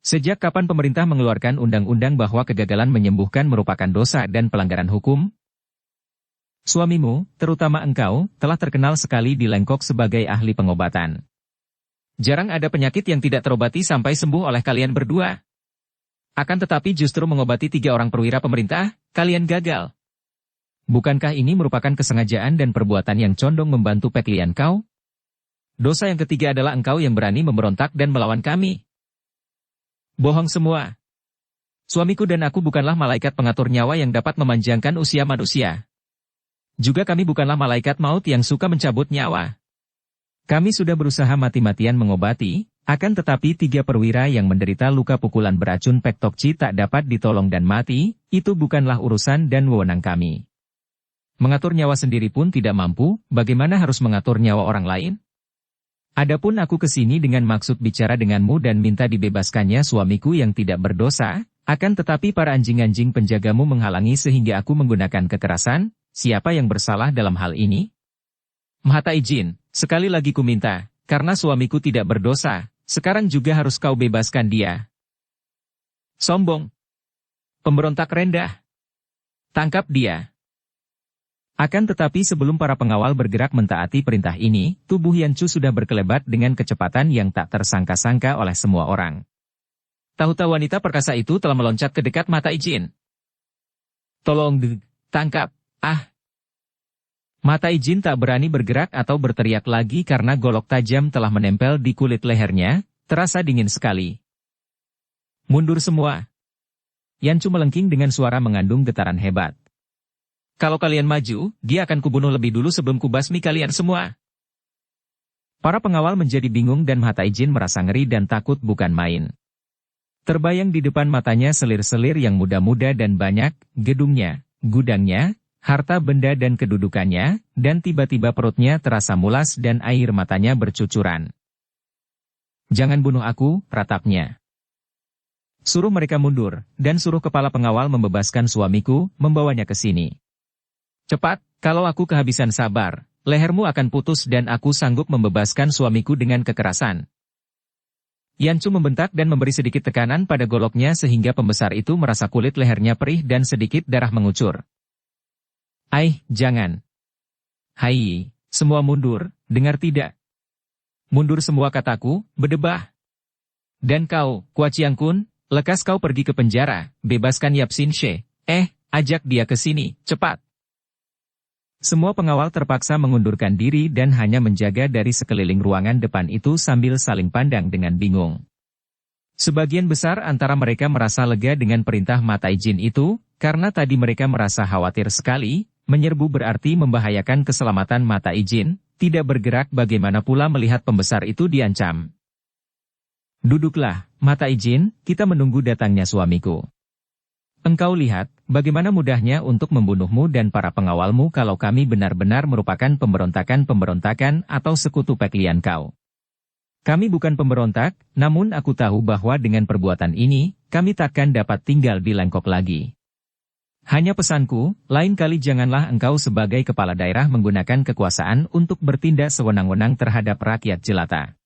Sejak kapan pemerintah mengeluarkan undang-undang bahwa kegagalan menyembuhkan merupakan dosa dan pelanggaran hukum? Suamimu, terutama engkau, telah terkenal sekali di Lengkok sebagai ahli pengobatan. Jarang ada penyakit yang tidak terobati sampai sembuh oleh kalian berdua. Akan tetapi justru mengobati 3 orang perwira pemerintah, kalian gagal. Bukankah ini merupakan kesengajaan dan perbuatan yang condong membantu peklian kau? Dosa yang ketiga adalah engkau yang berani memberontak dan melawan kami. Bohong semua. Suamiku dan aku bukanlah malaikat pengatur nyawa yang dapat memanjangkan usia manusia. Juga kami bukanlah malaikat maut yang suka mencabut nyawa. Kami sudah berusaha mati-matian mengobati, akan tetapi 3 perwira yang menderita luka pukulan beracun Pektokci tak dapat ditolong dan mati, itu bukanlah urusan dan wewenang kami. Mengatur nyawa sendiri pun tidak mampu, bagaimana harus mengatur nyawa orang lain? Adapun aku kesini dengan maksud bicara denganmu dan minta dibebaskannya suamiku yang tidak berdosa, akan tetapi para anjing-anjing penjagamu menghalangi sehingga aku menggunakan kekerasan, siapa yang bersalah dalam hal ini? Mahata izin, sekali lagi ku minta, karena suamiku tidak berdosa, sekarang juga harus kau bebaskan dia. Sombong. Pemberontak rendah. Tangkap dia. Akan tetapi sebelum para pengawal bergerak mentaati perintah ini, tubuh Yancu sudah berkelebat dengan kecepatan yang tak tersangka-sangka oleh semua orang. Tahu-tahu wanita perkasa itu telah meloncat ke dekat Mata Ijin. Tolong tangkap, ah! Mata Ijin tak berani bergerak atau berteriak lagi karena golok tajam telah menempel di kulit lehernya, terasa dingin sekali. Mundur semua! Yancu melengking dengan suara mengandung getaran hebat. Kalau kalian maju, dia akan kubunuh lebih dulu sebelum kubasmi kalian semua. Para pengawal menjadi bingung dan Mahata Ijin merasa ngeri dan takut bukan main. Terbayang di depan matanya selir-selir yang muda-muda dan banyak, gedungnya, gudangnya, harta benda dan kedudukannya, dan tiba-tiba perutnya terasa mulas dan air matanya bercucuran. Jangan bunuh aku, ratapnya. Suruh mereka mundur, dan suruh kepala pengawal membebaskan suamiku, membawanya ke sini. Cepat, kalau aku kehabisan sabar, lehermu akan putus dan aku sanggup membebaskan suamiku dengan kekerasan. Yancu membentak dan memberi sedikit tekanan pada goloknya sehingga pembesar itu merasa kulit lehernya perih dan sedikit darah mengucur. Jangan. Hai, semua mundur, dengar tidak? Mundur semua kataku, bedebah. Dan kau, Kuaciang Kun, lekas kau pergi ke penjara, bebaskan Yap Sin She. Ajak dia ke sini, cepat. Semua pengawal terpaksa mengundurkan diri dan hanya menjaga dari sekeliling ruangan depan itu sambil saling pandang dengan bingung. Sebagian besar antara mereka merasa lega dengan perintah Mata Ijin itu, karena tadi mereka merasa khawatir sekali, menyerbu berarti membahayakan keselamatan Mata Ijin, tidak bergerak bagaimana pula melihat pembesar itu diancam. Duduklah, Mata Ijin, kita menunggu datangnya suamiku. Engkau lihat, bagaimana mudahnya untuk membunuhmu dan para pengawalmu kalau kami benar-benar merupakan pemberontakan-pemberontakan atau sekutu peklian kau. Kami bukan pemberontak, namun aku tahu bahwa dengan perbuatan ini, kami takkan dapat tinggal di Lengkok lagi. Hanya pesanku, lain kali janganlah engkau sebagai kepala daerah menggunakan kekuasaan untuk bertindak sewenang-wenang terhadap rakyat jelata.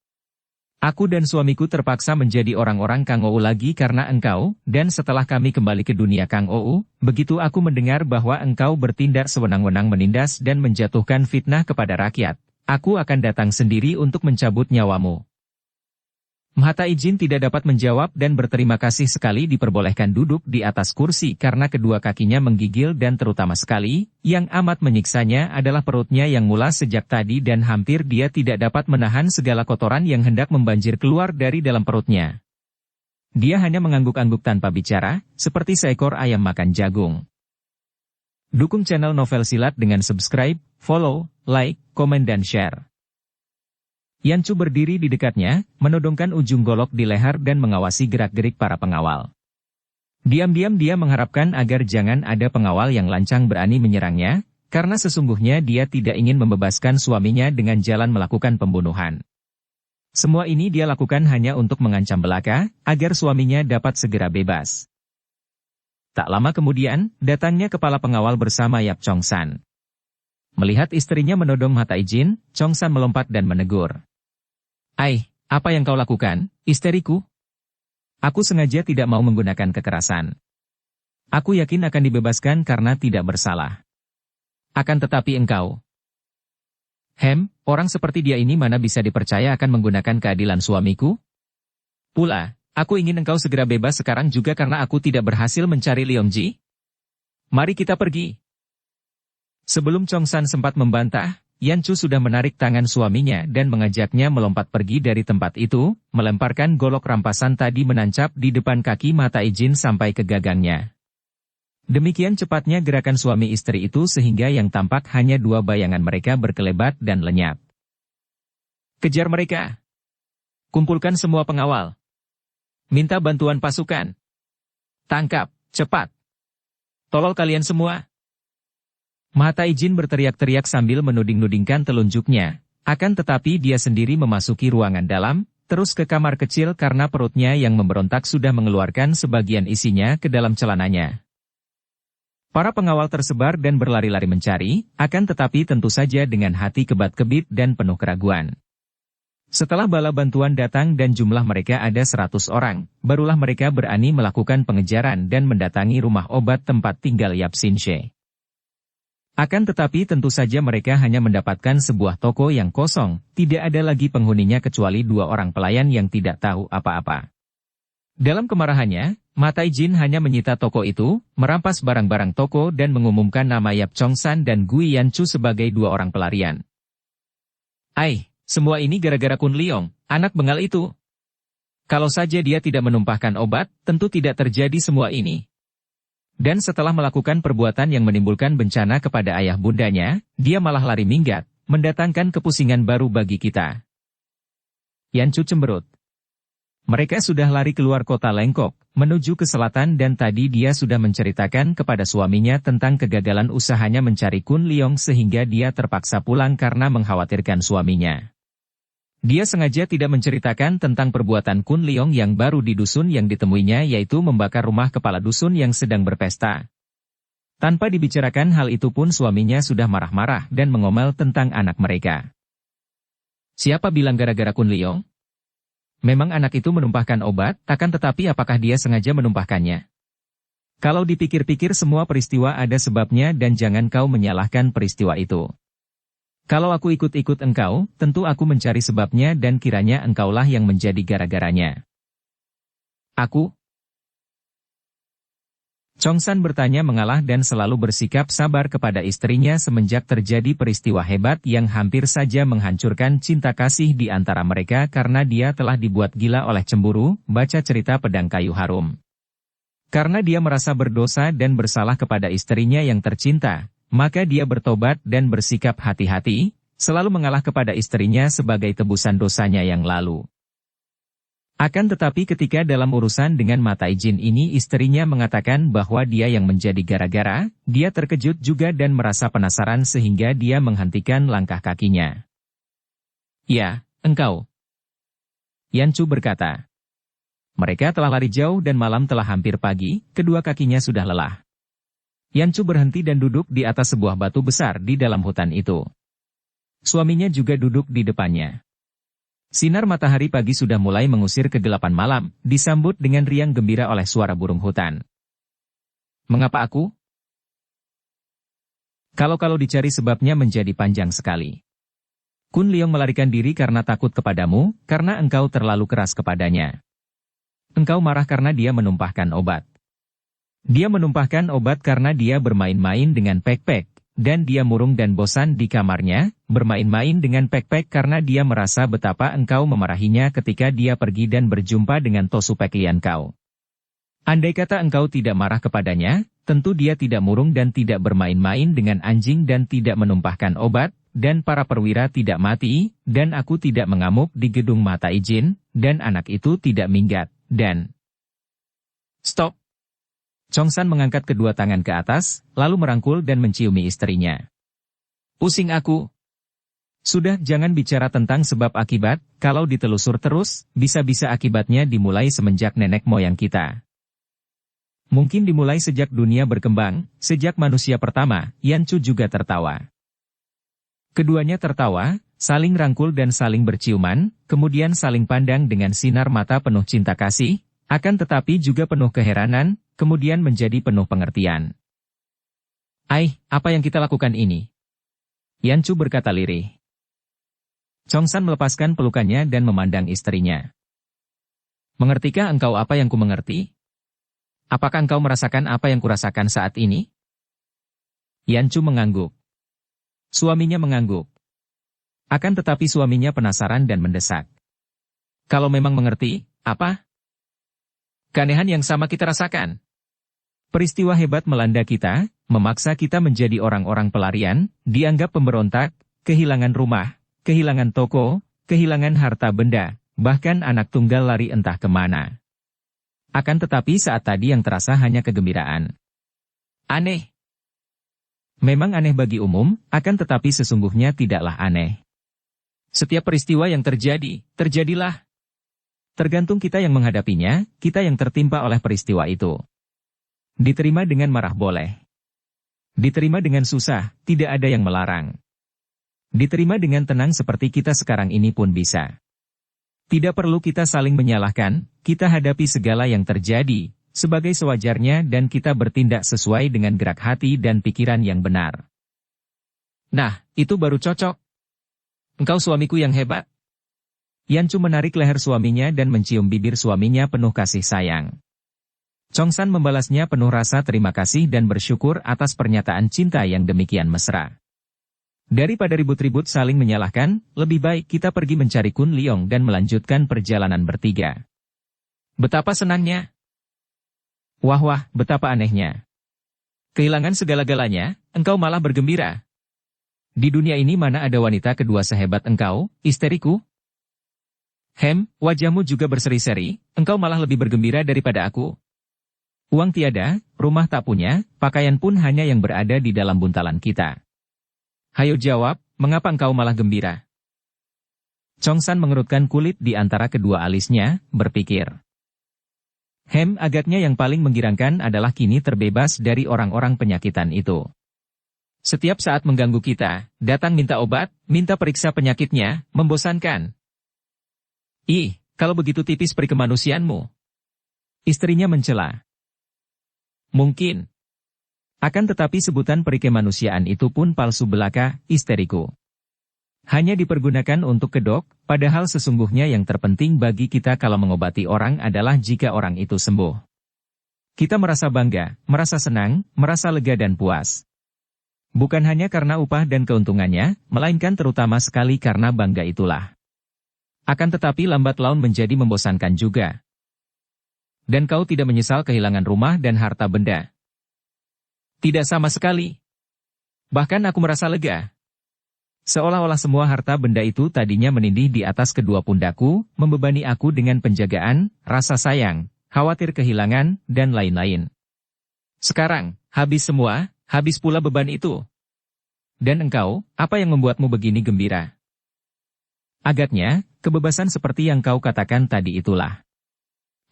Aku dan suamiku terpaksa menjadi orang-orang Kang Ou lagi karena engkau, dan setelah kami kembali ke dunia Kang Ou, begitu aku mendengar bahwa engkau bertindak sewenang-wenang menindas dan menjatuhkan fitnah kepada rakyat, aku akan datang sendiri untuk mencabut nyawamu. Mahata Ijin tidak dapat menjawab dan berterima kasih sekali diperbolehkan duduk di atas kursi karena kedua kakinya menggigil dan terutama sekali, yang amat menyiksanya adalah perutnya yang mulas sejak tadi dan hampir dia tidak dapat menahan segala kotoran yang hendak membanjir keluar dari dalam perutnya. Dia hanya mengangguk-angguk tanpa bicara, seperti seekor ayam makan jagung. Dukung channel Novel Silat dengan subscribe, follow, like, komen dan share. Yancu berdiri di dekatnya, menodongkan ujung golok di leher dan mengawasi gerak-gerik para pengawal. Diam-diam dia mengharapkan agar jangan ada pengawal yang lancang berani menyerangnya, karena sesungguhnya dia tidak ingin membebaskan suaminya dengan jalan melakukan pembunuhan. Semua ini dia lakukan hanya untuk mengancam belaka, agar suaminya dapat segera bebas. Tak lama kemudian, datangnya kepala pengawal bersama Yap Chong San. Melihat istrinya menodong Mahata Ijin, Chong San melompat dan menegur. Apa yang kau lakukan, isteriku? Aku sengaja tidak mau menggunakan kekerasan. Aku yakin akan dibebaskan karena tidak bersalah. Akan tetapi engkau... Orang seperti dia ini mana bisa dipercaya akan menggunakan keadilan suamiku? Pula, aku ingin engkau segera bebas sekarang juga karena aku tidak berhasil mencari Liongji. Mari kita pergi. Sebelum Chongsan sempat membantah, Yan Chu sudah menarik tangan suaminya dan mengajaknya melompat pergi dari tempat itu, melemparkan golok rampasan tadi menancap di depan kaki mata Ijin sampai ke gagangnya. Demikian cepatnya gerakan suami istri itu sehingga yang tampak hanya dua bayangan mereka berkelebat dan lenyap. Kejar mereka. Kumpulkan semua pengawal. Minta bantuan pasukan. Tangkap, cepat. Tolol kalian semua. Mata Ijin berteriak-teriak sambil menuding-nudingkan telunjuknya. Akan tetapi dia sendiri memasuki ruangan dalam, terus ke kamar kecil karena perutnya yang memberontak sudah mengeluarkan sebagian isinya ke dalam celananya. Para pengawal tersebar dan berlari-lari mencari, akan tetapi tentu saja dengan hati kebat-kebit dan penuh keraguan. Setelah bala bantuan datang dan jumlah mereka ada 100 orang, barulah mereka berani melakukan pengejaran dan mendatangi rumah obat tempat tinggal Yap Sinshe. Akan tetapi tentu saja mereka hanya mendapatkan sebuah toko yang kosong, tidak ada lagi penghuninya kecuali 2 orang pelayan yang tidak tahu apa-apa. Dalam kemarahannya, Mata Ijin hanya menyita toko itu, merampas barang-barang toko dan mengumumkan nama Yap Chongsan dan Gui Yanchu sebagai 2 orang pelarian. Semua ini gara-gara Kun Liong, anak bengal itu. Kalau saja dia tidak menumpahkan obat, tentu tidak terjadi semua ini. Dan setelah melakukan perbuatan yang menimbulkan bencana kepada ayah bundanya, dia malah lari minggat, mendatangkan kepusingan baru bagi kita. Yanchu cemberut. Mereka sudah lari keluar kota Lengkok, menuju ke selatan dan tadi dia sudah menceritakan kepada suaminya tentang kegagalan usahanya mencari Kun Liong sehingga dia terpaksa pulang karena mengkhawatirkan suaminya. Dia sengaja tidak menceritakan tentang perbuatan Kun Liong yang baru di dusun yang ditemuinya yaitu membakar rumah kepala dusun yang sedang berpesta. Tanpa dibicarakan hal itu pun suaminya sudah marah-marah dan mengomel tentang anak mereka. Siapa bilang gara-gara Kun Liong? Memang anak itu menumpahkan obat, akan tetapi apakah dia sengaja menumpahkannya? Kalau dipikir-pikir semua peristiwa ada sebabnya dan jangan kau menyalahkan peristiwa itu. Kalau aku ikut-ikut engkau, tentu aku mencari sebabnya dan kiranya engkaulah yang menjadi gara-garanya. Aku? Chongsan bertanya mengalah dan selalu bersikap sabar kepada istrinya semenjak terjadi peristiwa hebat yang hampir saja menghancurkan cinta kasih di antara mereka karena dia telah dibuat gila oleh cemburu, baca cerita pedang kayu harum. Karena dia merasa berdosa dan bersalah kepada istrinya yang tercinta, maka dia bertobat dan bersikap hati-hati, selalu mengalah kepada istrinya sebagai tebusan dosanya yang lalu. Akan tetapi ketika dalam urusan dengan Mata Ijin ini istrinya mengatakan bahwa dia yang menjadi gara-gara, dia terkejut juga dan merasa penasaran sehingga dia menghentikan langkah kakinya. Ya, engkau. Yanchu berkata. Mereka telah lari jauh dan malam telah hampir pagi, kedua kakinya sudah lelah. Yanchu berhenti dan duduk di atas sebuah batu besar di dalam hutan itu. Suaminya juga duduk di depannya. Sinar matahari pagi sudah mulai mengusir kegelapan malam, disambut dengan riang gembira oleh suara burung hutan. Mengapa aku? Kalau dicari sebabnya menjadi panjang sekali. Kun Liong melarikan diri karena takut kepadamu, karena engkau terlalu keras kepadanya. Engkau marah karena dia menumpahkan obat. Dia menumpahkan obat karena dia bermain-main dengan Pek-Pek. Dan dia murung dan bosan di kamarnya, bermain-main dengan Pek-Pek karena dia merasa betapa engkau memarahinya ketika dia pergi dan berjumpa dengan Tosu Peklian kau. Andai kata engkau tidak marah kepadanya, tentu dia tidak murung dan tidak bermain-main dengan anjing dan tidak menumpahkan obat, dan para perwira tidak mati, dan aku tidak mengamuk di gedung Mata Ijin, dan anak itu tidak minggat, dan... Stop! Chongsan mengangkat kedua tangan ke atas, lalu merangkul dan menciumi istrinya. Pusing aku. Sudah jangan bicara tentang sebab akibat, kalau ditelusur terus, bisa-bisa akibatnya dimulai semenjak nenek moyang kita. Mungkin dimulai sejak dunia berkembang, sejak manusia pertama, Yanchu juga tertawa. Keduanya tertawa, saling rangkul dan saling berciuman, kemudian saling pandang dengan sinar mata penuh cinta kasih, Akan tetapi juga penuh keheranan, kemudian menjadi penuh pengertian. Apa yang kita lakukan ini? Yanchu berkata lirih. Chongsan melepaskan pelukannya dan memandang istrinya. Mengertikah engkau apa yang ku mengerti? Apakah engkau merasakan apa yang kurasakan saat ini? Yanchu mengangguk. Suaminya mengangguk. Akan tetapi suaminya penasaran dan mendesak. Kalau memang mengerti, apa? Keanehan yang sama kita rasakan. Peristiwa hebat melanda kita, memaksa kita menjadi orang-orang pelarian, dianggap pemberontak, kehilangan rumah, kehilangan toko, kehilangan harta benda, bahkan anak tunggal lari entah kemana. Akan tetapi saat tadi yang terasa hanya kegembiraan. Aneh. Memang aneh bagi umum, akan tetapi sesungguhnya tidaklah aneh. Setiap peristiwa yang terjadi, terjadilah. Tergantung kita yang menghadapinya, kita yang tertimpa oleh peristiwa itu. Diterima dengan marah boleh. Diterima dengan susah, tidak ada yang melarang. Diterima dengan tenang seperti kita sekarang ini pun bisa. Tidak perlu kita saling menyalahkan, kita hadapi segala yang terjadi, sebagai sewajarnya dan kita bertindak sesuai dengan gerak hati dan pikiran yang benar. Nah, itu baru cocok. Engkau suamiku yang hebat. Yanchu menarik leher suaminya dan mencium bibir suaminya penuh kasih sayang. Chongsan membalasnya penuh rasa terima kasih dan bersyukur atas pernyataan cinta yang demikian mesra. Daripada ribut-ribut saling menyalahkan, lebih baik kita pergi mencari Kun Leong dan melanjutkan perjalanan bertiga. Betapa senangnya. Wah, betapa anehnya. Kehilangan segala-galanya, engkau malah bergembira. Di dunia ini mana ada wanita kedua sehebat engkau, istriku? Wajahmu juga berseri-seri, engkau malah lebih bergembira daripada aku. Uang tiada, rumah tak punya, pakaian pun hanya yang berada di dalam buntalan kita. Hayo jawab, mengapa engkau malah gembira? Chongsan mengerutkan kulit di antara kedua alisnya, berpikir. Agaknya yang paling menggirangkan adalah kini terbebas dari orang-orang penyakitan itu. Setiap saat mengganggu kita, datang minta obat, minta periksa penyakitnya, membosankan. Kalau begitu tipis peri kemanusiaanmu. Istrinya mencela. Mungkin. Akan tetapi sebutan peri kemanusiaan itu pun palsu belaka, istriku. Hanya dipergunakan untuk kedok, padahal sesungguhnya yang terpenting bagi kita kalau mengobati orang adalah jika orang itu sembuh. Kita merasa bangga, merasa senang, merasa lega dan puas. Bukan hanya karena upah dan keuntungannya, melainkan terutama sekali karena bangga itulah. Akan tetapi lambat laun menjadi membosankan juga. Dan kau tidak menyesal kehilangan rumah dan harta benda? Tidak sama sekali. Bahkan aku merasa lega. Seolah-olah semua harta benda itu tadinya menindih di atas kedua pundakku, membebani aku dengan penjagaan, rasa sayang, khawatir kehilangan, dan lain-lain. Sekarang, habis semua, habis pula beban itu. Dan engkau, apa yang membuatmu begini gembira? Agaknya, kebebasan seperti yang kau katakan tadi itulah.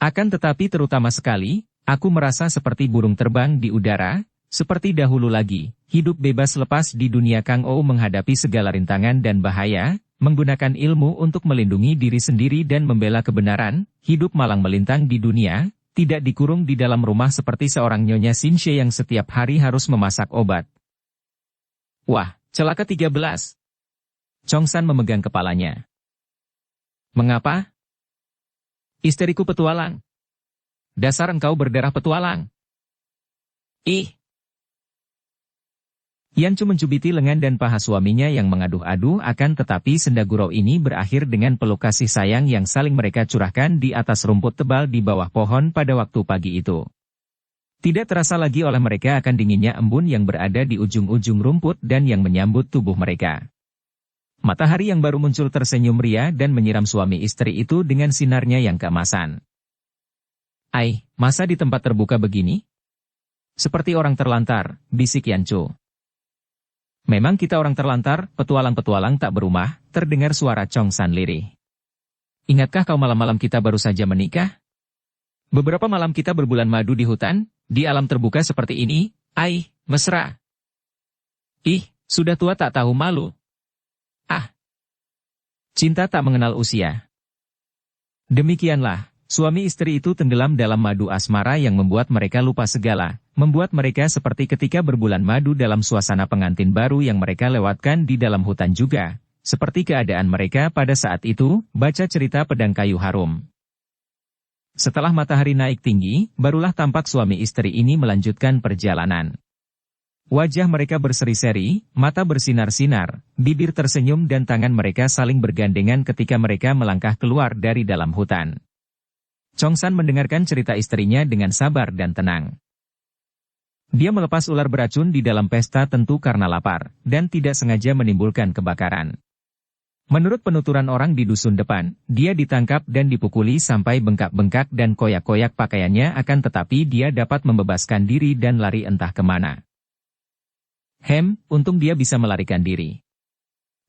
Akan tetapi terutama sekali, aku merasa seperti burung terbang di udara, seperti dahulu lagi, hidup bebas lepas di dunia Kang Ou menghadapi segala rintangan dan bahaya, menggunakan ilmu untuk melindungi diri sendiri dan membela kebenaran, hidup malang melintang di dunia, tidak dikurung di dalam rumah seperti seorang Nyonya Xinxie yang setiap hari harus memasak obat. Wah, celaka 13. Chongsan memegang kepalanya. Mengapa? Istriku petualang. Dasar engkau berdarah petualang. Yanchu mencubiti lengan dan paha suaminya yang mengaduh-aduh akan tetapi senda gurau ini berakhir dengan peluk kasih sayang yang saling mereka curahkan di atas rumput tebal di bawah pohon pada waktu pagi itu. Tidak terasa lagi oleh mereka akan dinginnya embun yang berada di ujung-ujung rumput dan yang menyambut tubuh mereka. Matahari yang baru muncul tersenyum ria dan menyiram suami istri itu dengan sinarnya yang keemasan. Masa di tempat terbuka begini? Seperti orang terlantar, bisik Yanchu. Memang kita orang terlantar, petualang-petualang tak berumah, terdengar suara Chongsan lirih. Ingatkah kau malam-malam kita baru saja menikah? Beberapa malam kita berbulan madu di hutan, di alam terbuka seperti ini, mesra. Sudah tua tak tahu malu. Cinta tak mengenal usia. Demikianlah, suami istri itu tenggelam dalam madu asmara yang membuat mereka lupa segala, membuat mereka seperti ketika berbulan madu dalam suasana pengantin baru yang mereka lewatkan di dalam hutan juga, seperti keadaan mereka pada saat itu, baca cerita pedang kayu harum. Setelah matahari naik tinggi, barulah tampak suami istri ini melanjutkan perjalanan. Wajah mereka berseri-seri, mata bersinar-sinar, bibir tersenyum dan tangan mereka saling bergandengan ketika mereka melangkah keluar dari dalam hutan. Chongsan mendengarkan cerita istrinya dengan sabar dan tenang. Dia melepas ular beracun di dalam pesta tentu karena lapar, dan tidak sengaja menimbulkan kebakaran. Menurut penuturan orang di dusun depan, dia ditangkap dan dipukuli sampai bengkak-bengkak dan koyak-koyak pakaiannya akan tetapi dia dapat membebaskan diri dan lari entah kemana. Untung dia bisa melarikan diri.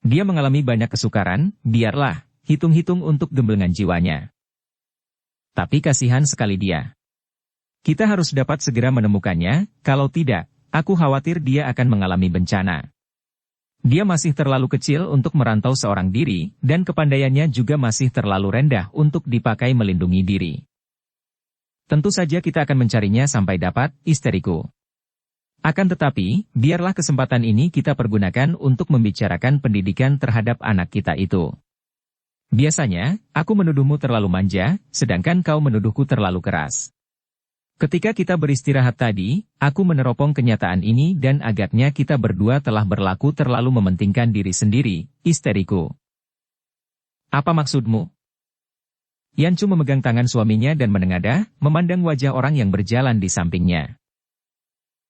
Dia mengalami banyak kesukaran, biarlah, hitung-hitung untuk gemblengan jiwanya. Tapi kasihan sekali dia. Kita harus dapat segera menemukannya, kalau tidak, aku khawatir dia akan mengalami bencana. Dia masih terlalu kecil untuk merantau seorang diri, dan kepandaiannya juga masih terlalu rendah untuk dipakai melindungi diri. Tentu saja kita akan mencarinya sampai dapat, istriku. Akan tetapi, biarlah kesempatan ini kita pergunakan untuk membicarakan pendidikan terhadap anak kita itu. Biasanya, aku menuduhmu terlalu manja, sedangkan kau menuduhku terlalu keras. Ketika kita beristirahat tadi, aku meneropong kenyataan ini dan agaknya kita berdua telah berlaku terlalu mementingkan diri sendiri, istriku. Apa maksudmu? Yanchu memegang tangan suaminya dan menengadah, memandang wajah orang yang berjalan di sampingnya.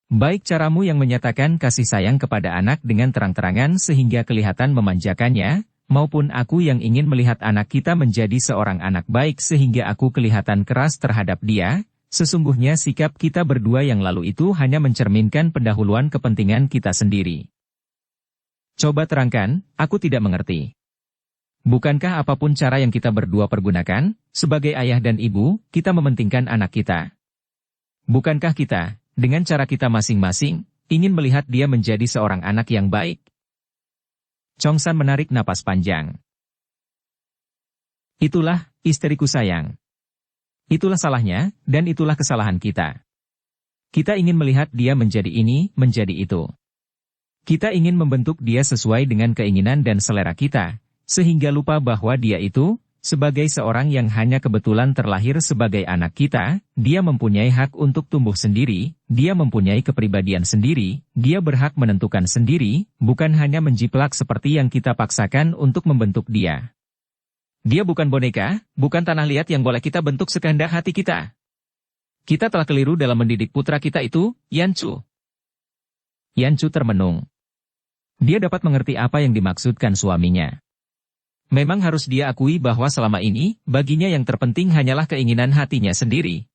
Baik caramu yang menyatakan kasih sayang kepada anak dengan terang-terangan sehingga kelihatan memanjakannya, maupun aku yang ingin melihat anak kita menjadi seorang anak baik sehingga aku kelihatan keras terhadap dia, sesungguhnya sikap kita berdua yang lalu itu hanya mencerminkan pendahuluan kepentingan kita sendiri. Coba terangkan, aku tidak mengerti. Bukankah apapun cara yang kita berdua pergunakan, sebagai ayah dan ibu, kita mementingkan anak kita? Bukankah kita, dengan cara kita masing-masing, ingin melihat dia menjadi seorang anak yang baik? Chongsan menarik napas panjang. Itulah, istriku sayang. Itulah salahnya, dan itulah kesalahan kita. Kita ingin melihat dia menjadi ini, menjadi itu. Kita ingin membentuk dia sesuai dengan keinginan dan selera kita, sehingga lupa bahwa dia itu, sebagai seorang yang hanya kebetulan terlahir sebagai anak kita, dia mempunyai hak untuk tumbuh sendiri, dia mempunyai kepribadian sendiri, dia berhak menentukan sendiri, bukan hanya menjiplak seperti yang kita paksakan untuk membentuk dia. Dia bukan boneka, bukan tanah liat yang boleh kita bentuk sekehendak hati kita. Kita telah keliru dalam mendidik putra kita itu, Yanchu. Yanchu termenung. Dia dapat mengerti apa yang dimaksudkan suaminya. Memang harus dia akui bahwa selama ini, baginya yang terpenting hanyalah keinginan hatinya sendiri.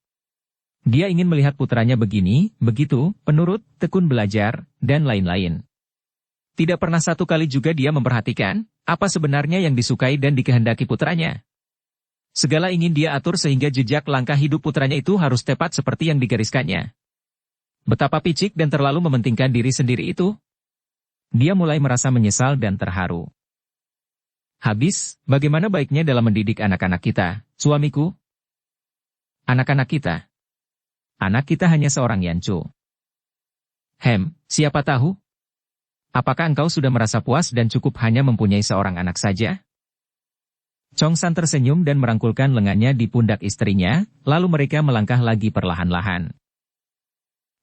Dia ingin melihat putranya begini, begitu, penurut, tekun belajar, dan lain-lain. Tidak pernah satu kali juga dia memperhatikan, apa sebenarnya yang disukai dan dikehendaki putranya. Segala ingin dia atur sehingga jejak langkah hidup putranya itu harus tepat seperti yang digariskannya. Betapa picik dan terlalu mementingkan diri sendiri itu. Dia mulai merasa menyesal dan terharu. Habis, bagaimana baiknya dalam mendidik anak-anak kita, suamiku? Anak-anak kita. Anak kita hanya seorang Yanchu. Siapa tahu? Apakah engkau sudah merasa puas dan cukup hanya mempunyai seorang anak saja? Chongsan tersenyum dan merangkulkan lengannya di pundak istrinya, lalu mereka melangkah lagi perlahan-lahan.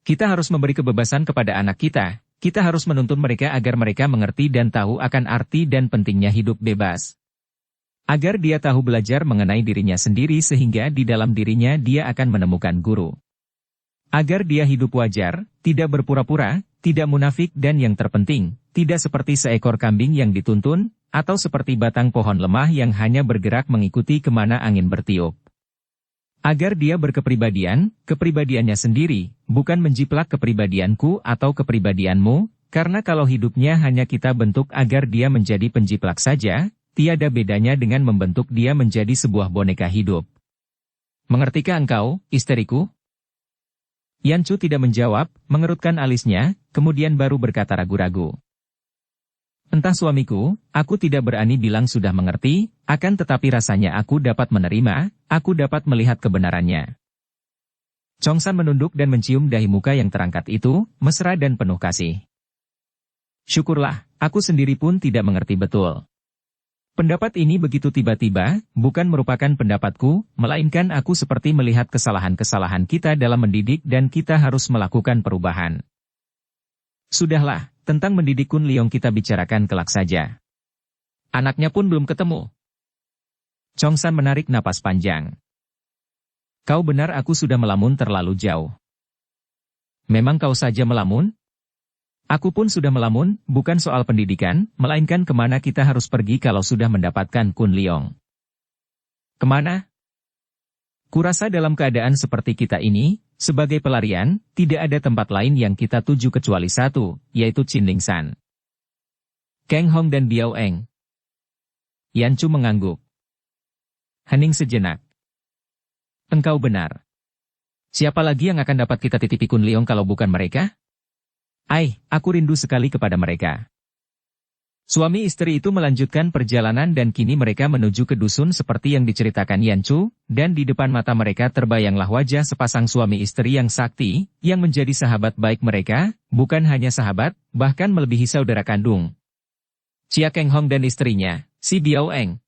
Kita harus memberi kebebasan kepada anak kita. Kita harus menuntun mereka agar mereka mengerti dan tahu akan arti dan pentingnya hidup bebas. Agar dia tahu belajar mengenai dirinya sendiri sehingga di dalam dirinya dia akan menemukan guru. Agar dia hidup wajar, tidak berpura-pura, tidak munafik dan yang terpenting, tidak seperti seekor kambing yang dituntun, atau seperti batang pohon lemah yang hanya bergerak mengikuti kemana angin bertiup. Agar dia berkepribadian, kepribadiannya sendiri, bukan menjiplak kepribadianku atau kepribadianmu, karena kalau hidupnya hanya kita bentuk agar dia menjadi penjiplak saja, tiada bedanya dengan membentuk dia menjadi sebuah boneka hidup. Mengertikah engkau, istriku? Yanchu tidak menjawab, mengerutkan alisnya, kemudian baru berkata ragu-ragu. Entah suamiku, aku tidak berani bilang sudah mengerti, akan tetapi rasanya aku dapat menerima, aku dapat melihat kebenarannya. Chongsan menunduk dan mencium dahi muka yang terangkat itu, mesra dan penuh kasih. Syukurlah, aku sendiri pun tidak mengerti betul. Pendapat ini begitu tiba-tiba, bukan merupakan pendapatku, melainkan aku seperti melihat kesalahan-kesalahan kita dalam mendidik dan kita harus melakukan perubahan. Sudahlah, tentang mendidik Kun Leong kita bicarakan kelak saja. Anaknya pun belum ketemu. Chongsan menarik napas panjang. Kau benar, aku sudah melamun terlalu jauh. Memang kau saja melamun? Aku pun sudah melamun, bukan soal pendidikan, melainkan kemana kita harus pergi kalau sudah mendapatkan Kun Leong. Kemana? Kurasa dalam keadaan seperti kita ini, sebagai pelarian, tidak ada tempat lain yang kita tuju kecuali satu, yaitu Qinlingshan. Kang Hong dan Biao Eng. Yan Chu mengangguk. Hening sejenak. Engkau benar. Siapa lagi yang akan dapat kita titipi Kun Leong kalau bukan mereka? Aku rindu sekali kepada mereka. Suami istri itu melanjutkan perjalanan dan kini mereka menuju ke dusun seperti yang diceritakan Yan Chu, dan di depan mata mereka terbayanglah wajah sepasang suami istri yang sakti, yang menjadi sahabat baik mereka, bukan hanya sahabat, bahkan melebihi saudara kandung. Chia Kang Hong dan istrinya, si Biao Eng.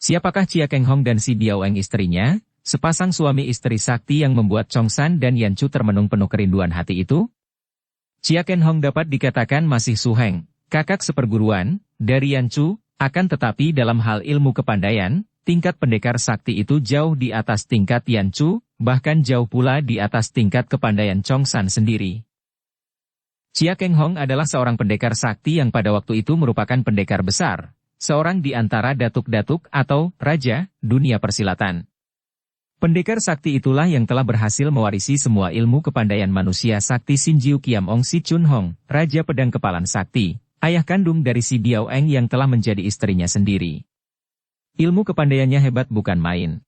Siapakah Chia Kang Hong dan si Biao Eng istrinya, sepasang suami istri sakti yang membuat Chongsan dan Yan Chu termenung penuh kerinduan hati itu? Chia Kang Hong dapat dikatakan masih Suheng, kakak seperguruan, dari Yan Chu, akan tetapi dalam hal ilmu kepandaian, tingkat pendekar sakti itu jauh di atas tingkat Yan Chu, bahkan jauh pula di atas tingkat kepandaian Chongsan sendiri. Chia Kang Hong adalah seorang pendekar sakti yang pada waktu itu merupakan pendekar besar, seorang di antara datuk-datuk atau raja dunia persilatan. Pendekar sakti itulah yang telah berhasil mewarisi semua ilmu kepandaian manusia sakti Sinjiu Kiam Ong Si Chun Hong, Raja Pedang Kepalan Sakti, ayah kandung dari si Biao Eng yang telah menjadi istrinya sendiri. Ilmu kepandaiannya hebat bukan main.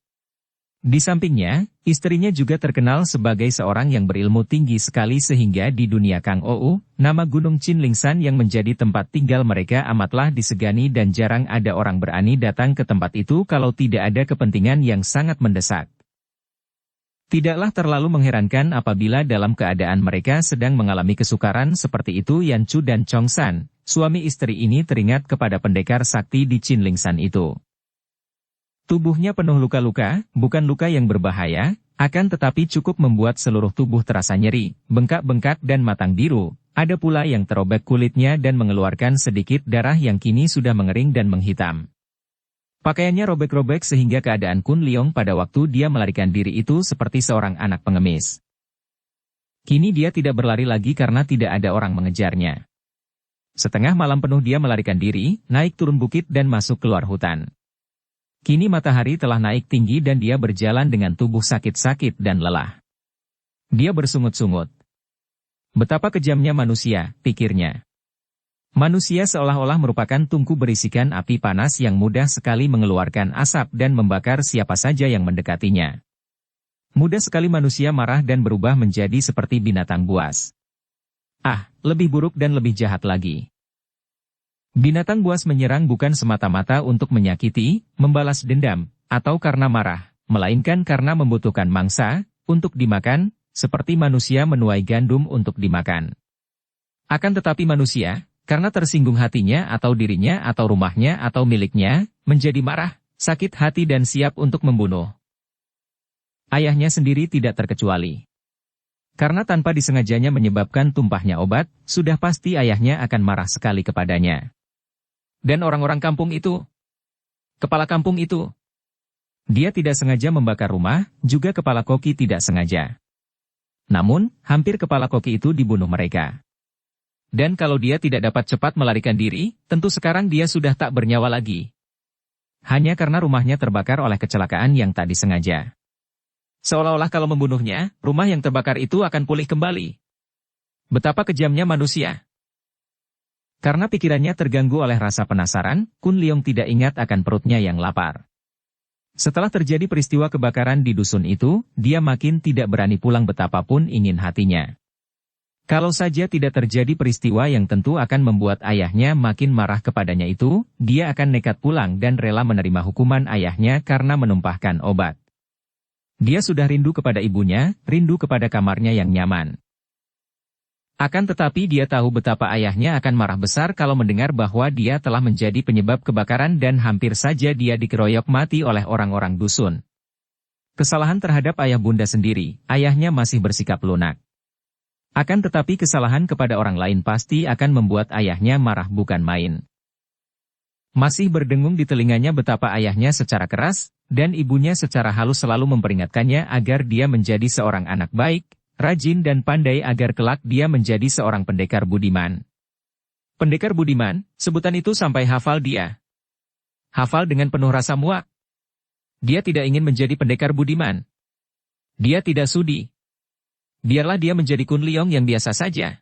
Di sampingnya, istrinya juga terkenal sebagai seorang yang berilmu tinggi sekali sehingga di dunia Kang Ou, nama Gunung Qinlingshan yang menjadi tempat tinggal mereka amatlah disegani dan jarang ada orang berani datang ke tempat itu kalau tidak ada kepentingan yang sangat mendesak. Tidaklah terlalu mengherankan apabila dalam keadaan mereka sedang mengalami kesukaran seperti itu Yan Chu dan Chongsan, suami istri ini teringat kepada pendekar sakti di Qinlingshan itu. Tubuhnya penuh luka-luka, bukan luka yang berbahaya, akan tetapi cukup membuat seluruh tubuh terasa nyeri, bengkak-bengkak dan matang biru, ada pula yang terobek kulitnya dan mengeluarkan sedikit darah yang kini sudah mengering dan menghitam. Pakaiannya robek-robek sehingga keadaan Kun Leong pada waktu dia melarikan diri itu seperti seorang anak pengemis. Kini dia tidak berlari lagi karena tidak ada orang mengejarnya. Setengah malam penuh dia melarikan diri, naik turun bukit dan masuk keluar hutan. Kini matahari telah naik tinggi dan dia berjalan dengan tubuh sakit-sakit dan lelah. Dia bersungut-sungut. Betapa kejamnya manusia, pikirnya. Manusia seolah-olah merupakan tungku berisikan api panas yang mudah sekali mengeluarkan asap dan membakar siapa saja yang mendekatinya. Mudah sekali manusia marah dan berubah menjadi seperti binatang buas. Lebih buruk dan lebih jahat lagi. Binatang buas menyerang bukan semata-mata untuk menyakiti, membalas dendam, atau karena marah, melainkan karena membutuhkan mangsa, untuk dimakan, seperti manusia menuai gandum untuk dimakan. Akan tetapi manusia, karena tersinggung hatinya atau dirinya atau rumahnya atau miliknya, menjadi marah, sakit hati dan siap untuk membunuh. Ayahnya sendiri tidak terkecuali. Karena tanpa disengajanya menyebabkan tumpahnya obat, sudah pasti ayahnya akan marah sekali kepadanya. Dan orang-orang kampung itu, kepala kampung itu, dia tidak sengaja membakar rumah, juga kepala koki tidak sengaja. Namun, hampir kepala koki itu dibunuh mereka. Dan kalau dia tidak dapat cepat melarikan diri, tentu sekarang dia sudah tak bernyawa lagi. Hanya karena rumahnya terbakar oleh kecelakaan yang tak disengaja. Seolah-olah kalau membunuhnya, rumah yang terbakar itu akan pulih kembali. Betapa kejamnya manusia. Karena pikirannya terganggu oleh rasa penasaran, Kun Leong tidak ingat akan perutnya yang lapar. Setelah terjadi peristiwa kebakaran di dusun itu, dia makin tidak berani pulang betapapun ingin hatinya. Kalau saja tidak terjadi peristiwa yang tentu akan membuat ayahnya makin marah kepadanya itu, dia akan nekat pulang dan rela menerima hukuman ayahnya karena menumpahkan obat. Dia sudah rindu kepada ibunya, rindu kepada kamarnya yang nyaman. Akan tetapi dia tahu betapa ayahnya akan marah besar kalau mendengar bahwa dia telah menjadi penyebab kebakaran dan hampir saja dia dikeroyok mati oleh orang-orang dusun. Kesalahan terhadap ayah bunda sendiri, ayahnya masih bersikap lunak. Akan tetapi kesalahan kepada orang lain pasti akan membuat ayahnya marah bukan main. Masih berdengung di telinganya betapa ayahnya secara keras, dan ibunya secara halus selalu memperingatkannya agar dia menjadi seorang anak baik, rajin dan pandai agar kelak dia menjadi seorang pendekar budiman. Pendekar budiman, sebutan itu sampai hafal dia. Hafal dengan penuh rasa muak. Dia tidak ingin menjadi pendekar budiman. Dia tidak sudi. Biarlah dia menjadi Kun Leong yang biasa saja.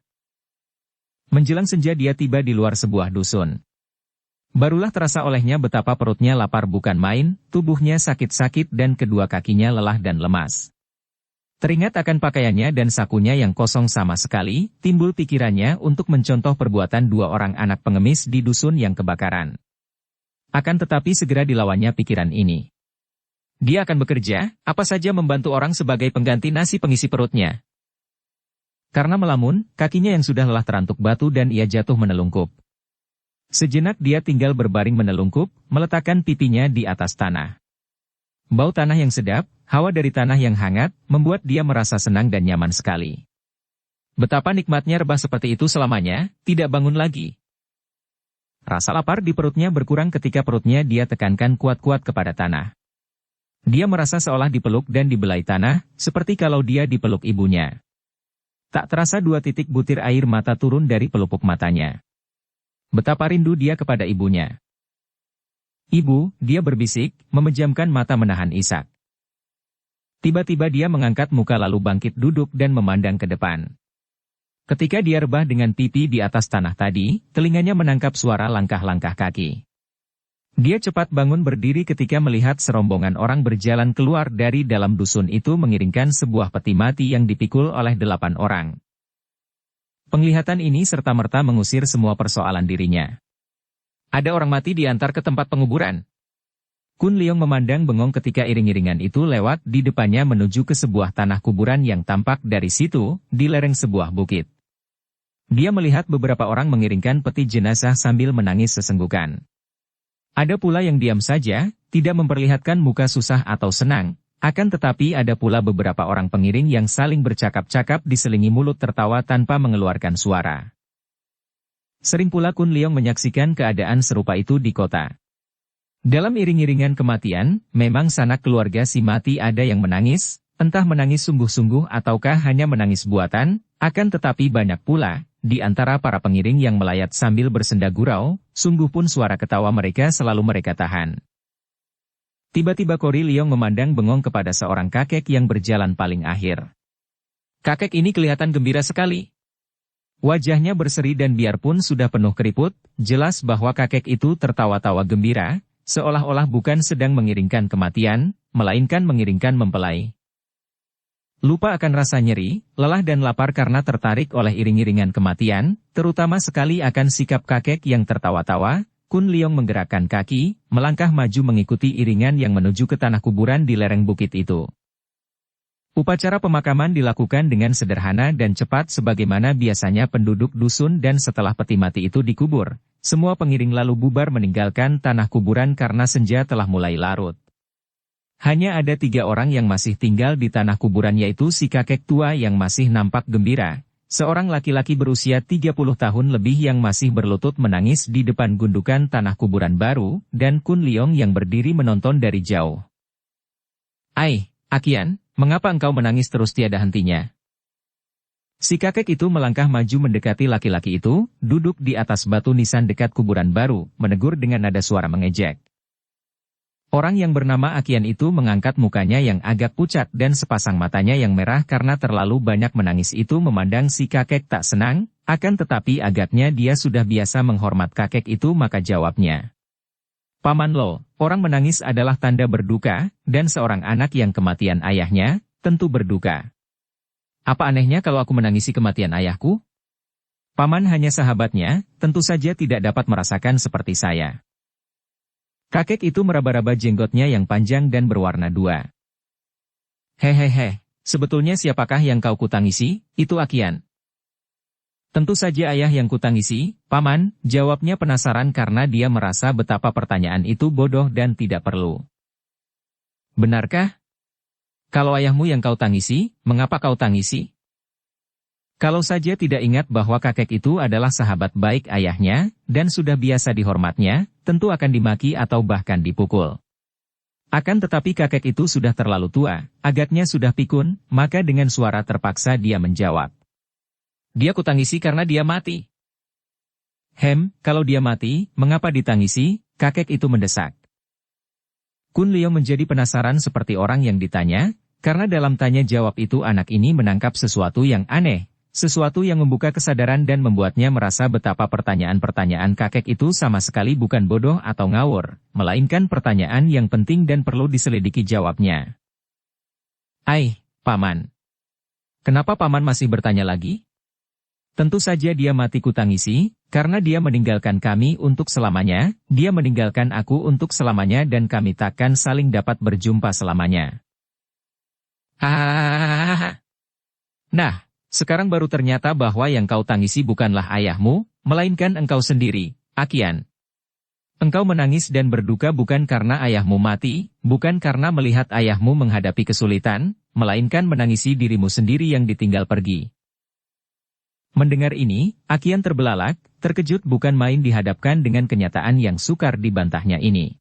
Menjelang senja dia tiba di luar sebuah dusun. Barulah terasa olehnya betapa perutnya lapar bukan main, tubuhnya sakit-sakit dan kedua kakinya lelah dan lemas. Teringat akan pakaiannya dan sakunya yang kosong sama sekali, timbul pikirannya untuk mencontoh perbuatan dua orang anak pengemis di dusun yang kebakaran. Akan tetapi segera dilawannya pikiran ini. Dia akan bekerja, apa saja membantu orang sebagai pengganti nasi pengisi perutnya. Karena melamun, kakinya yang sudah lelah terantuk batu dan ia jatuh menelungkup. Sejenak dia tinggal berbaring menelungkup, meletakkan pipinya di atas tanah. Bau tanah yang sedap, hawa dari tanah yang hangat, membuat dia merasa senang dan nyaman sekali. Betapa nikmatnya rebah seperti itu selamanya, tidak bangun lagi. Rasa lapar di perutnya berkurang ketika perutnya dia tekankan kuat-kuat kepada tanah. Dia merasa seolah dipeluk dan dibelai tanah, seperti kalau dia dipeluk ibunya. Tak terasa 2 titik butir air mata turun dari pelupuk matanya. Betapa rindu dia kepada ibunya. Ibu, dia berbisik, memejamkan mata menahan isak. Tiba-tiba dia mengangkat muka lalu bangkit duduk dan memandang ke depan. Ketika dia rebah dengan pipi di atas tanah tadi, telinganya menangkap suara langkah-langkah kaki. Dia cepat bangun berdiri ketika melihat serombongan orang berjalan keluar dari dalam dusun itu mengiringkan sebuah peti mati yang dipikul oleh 8 orang. Penglihatan ini serta-merta mengusir semua persoalan dirinya. Ada orang mati diantar ke tempat penguburan. Kun Leong memandang bengong ketika iring-iringan itu lewat di depannya menuju ke sebuah tanah kuburan yang tampak dari situ, di lereng sebuah bukit. Dia melihat beberapa orang mengiringkan peti jenazah sambil menangis sesenggukan. Ada pula yang diam saja, tidak memperlihatkan muka susah atau senang, akan tetapi ada pula beberapa orang pengiring yang saling bercakap-cakap diselingi mulut tertawa tanpa mengeluarkan suara. Sering pula Kun Leong menyaksikan keadaan serupa itu di kota. Dalam iring-iringan kematian, memang sanak keluarga si mati ada yang menangis, entah menangis sungguh-sungguh ataukah hanya menangis buatan, akan tetapi banyak pula di antara para pengiring yang melayat sambil bersenda gurau, sungguh pun suara ketawa mereka selalu mereka tahan. Tiba-tiba Kun Leong memandang bengong kepada seorang kakek yang berjalan paling akhir. Kakek ini kelihatan gembira sekali. Wajahnya berseri dan biarpun sudah penuh keriput, jelas bahwa kakek itu tertawa-tawa gembira, seolah-olah bukan sedang mengiringkan kematian, melainkan mengiringkan mempelai. Lupa akan rasa nyeri, lelah dan lapar karena tertarik oleh iring-iringan kematian, terutama sekali akan sikap kakek yang tertawa-tawa, Kun Leong menggerakkan kaki, melangkah maju mengikuti iringan yang menuju ke tanah kuburan di lereng bukit itu. Upacara pemakaman dilakukan dengan sederhana dan cepat sebagaimana biasanya penduduk dusun dan setelah peti mati itu dikubur, semua pengiring lalu bubar meninggalkan tanah kuburan karena senja telah mulai larut. Hanya ada 3 orang yang masih tinggal di tanah kuburan yaitu si kakek tua yang masih nampak gembira, seorang laki-laki berusia 30 tahun lebih yang masih berlutut menangis di depan gundukan tanah kuburan baru, dan Kun Leong yang berdiri menonton dari jauh. "Ai, Akian, mengapa engkau menangis terus tiada hentinya?" Si kakek itu melangkah maju mendekati laki-laki itu, duduk di atas batu nisan dekat kuburan baru, menegur dengan nada suara mengejek. Orang yang bernama Akian itu mengangkat mukanya yang agak pucat dan sepasang matanya yang merah karena terlalu banyak menangis itu memandang si kakek tak senang, akan tetapi agaknya dia sudah biasa menghormat kakek itu maka jawabnya. "Paman Lo, orang menangis adalah tanda berduka, dan seorang anak yang kematian ayahnya, tentu berduka. Apa anehnya kalau aku menangisi kematian ayahku? Paman hanya sahabatnya, tentu saja tidak dapat merasakan seperti saya. Kakek itu meraba-raba jenggotnya yang panjang dan berwarna dua. Hehehe, sebetulnya siapakah yang kau kutangisi? Itu Akian. Tentu saja ayah yang kutangisi, Paman, jawabnya penasaran karena dia merasa betapa pertanyaan itu bodoh dan tidak perlu. Benarkah? Kalau ayahmu yang kau tangisi, mengapa kau tangisi? Kalau saja tidak ingat bahwa kakek itu adalah sahabat baik ayahnya, dan sudah biasa dihormatnya, tentu akan dimaki atau bahkan dipukul. Akan tetapi kakek itu sudah terlalu tua, agaknya sudah pikun, maka dengan suara terpaksa dia menjawab. Dia kutangisi karena dia mati. Kalau dia mati, mengapa ditangisi? Kakek itu mendesak. Kun Leong menjadi penasaran seperti orang yang ditanya, karena dalam tanya jawab itu anak ini menangkap sesuatu yang aneh. Sesuatu yang membuka kesadaran dan membuatnya merasa betapa pertanyaan-pertanyaan kakek itu sama sekali bukan bodoh atau ngawur, melainkan pertanyaan yang penting dan perlu diselidiki jawabnya. Paman. Kenapa Paman masih bertanya lagi? Tentu saja dia mati kutangisi, karena dia meninggalkan kami untuk selamanya, dia meninggalkan aku untuk selamanya dan kami takkan saling dapat berjumpa selamanya. Hahaha. Nah, sekarang baru ternyata bahwa yang kau tangisi bukanlah ayahmu, melainkan engkau sendiri, Akian. Engkau menangis dan berduka bukan karena ayahmu mati, bukan karena melihat ayahmu menghadapi kesulitan, melainkan menangisi dirimu sendiri yang ditinggal pergi. Mendengar ini, Akian terbelalak, terkejut bukan main dihadapkan dengan kenyataan yang sukar dibantahnya ini.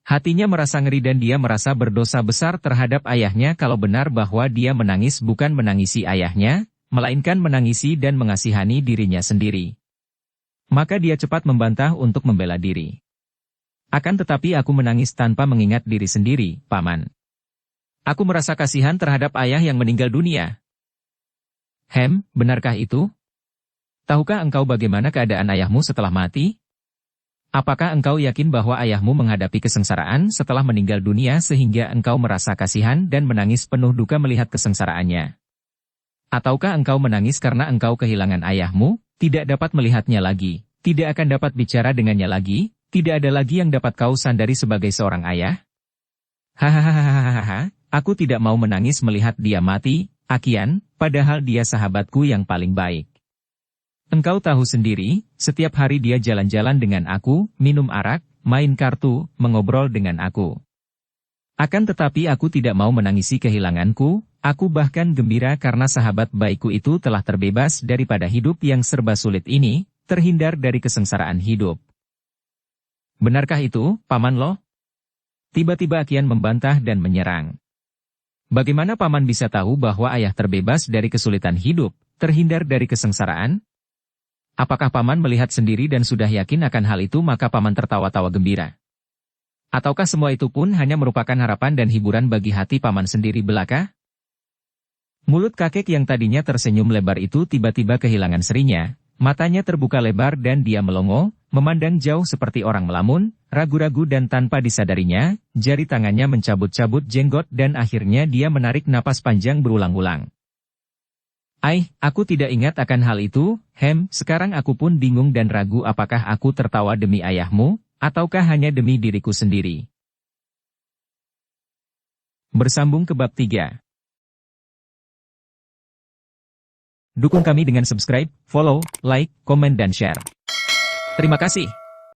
Hatinya merasa ngeri dan dia merasa berdosa besar terhadap ayahnya kalau benar bahwa dia menangis bukan menangisi ayahnya, melainkan menangisi dan mengasihani dirinya sendiri. Maka dia cepat membantah untuk membela diri. Akan tetapi aku menangis tanpa mengingat diri sendiri, Paman. Aku merasa kasihan terhadap ayah yang meninggal dunia. Benarkah itu? Tahukah engkau bagaimana keadaan ayahmu setelah mati? Apakah engkau yakin bahwa ayahmu menghadapi kesengsaraan setelah meninggal dunia sehingga engkau merasa kasihan dan menangis penuh duka melihat kesengsaraannya? Ataukah engkau menangis karena engkau kehilangan ayahmu, tidak dapat melihatnya lagi, tidak akan dapat bicara dengannya lagi, tidak ada lagi yang dapat kau sandari sebagai seorang ayah? Hahaha, aku tidak mau menangis melihat dia mati, Akian, padahal dia sahabatku yang paling baik. Engkau tahu sendiri, setiap hari dia jalan-jalan dengan aku, minum arak, main kartu, mengobrol dengan aku. Akan tetapi aku tidak mau menangisi kehilanganku, aku bahkan gembira karena sahabat baikku itu telah terbebas daripada hidup yang serba sulit ini, terhindar dari kesengsaraan hidup. Benarkah itu, Paman Lo? Tiba-tiba Akian membantah dan menyerang. Bagaimana Paman bisa tahu bahwa ayah terbebas dari kesulitan hidup, terhindar dari kesengsaraan? Apakah Paman melihat sendiri dan sudah yakin akan hal itu maka Paman tertawa-tawa gembira? Ataukah semua itu pun hanya merupakan harapan dan hiburan bagi hati Paman sendiri belaka? Mulut kakek yang tadinya tersenyum lebar itu tiba-tiba kehilangan serinya, matanya terbuka lebar dan dia melongo, memandang jauh seperti orang melamun, ragu-ragu dan tanpa disadarinya, jari tangannya mencabut-cabut jenggot dan akhirnya dia menarik napas panjang berulang-ulang. Aku tidak ingat akan hal itu, sekarang aku pun bingung dan ragu apakah aku tertawa demi ayahmu, ataukah hanya demi diriku sendiri. Bersambung ke bab 3. Dukung kami dengan subscribe, follow, like, komen dan share. Terima kasih.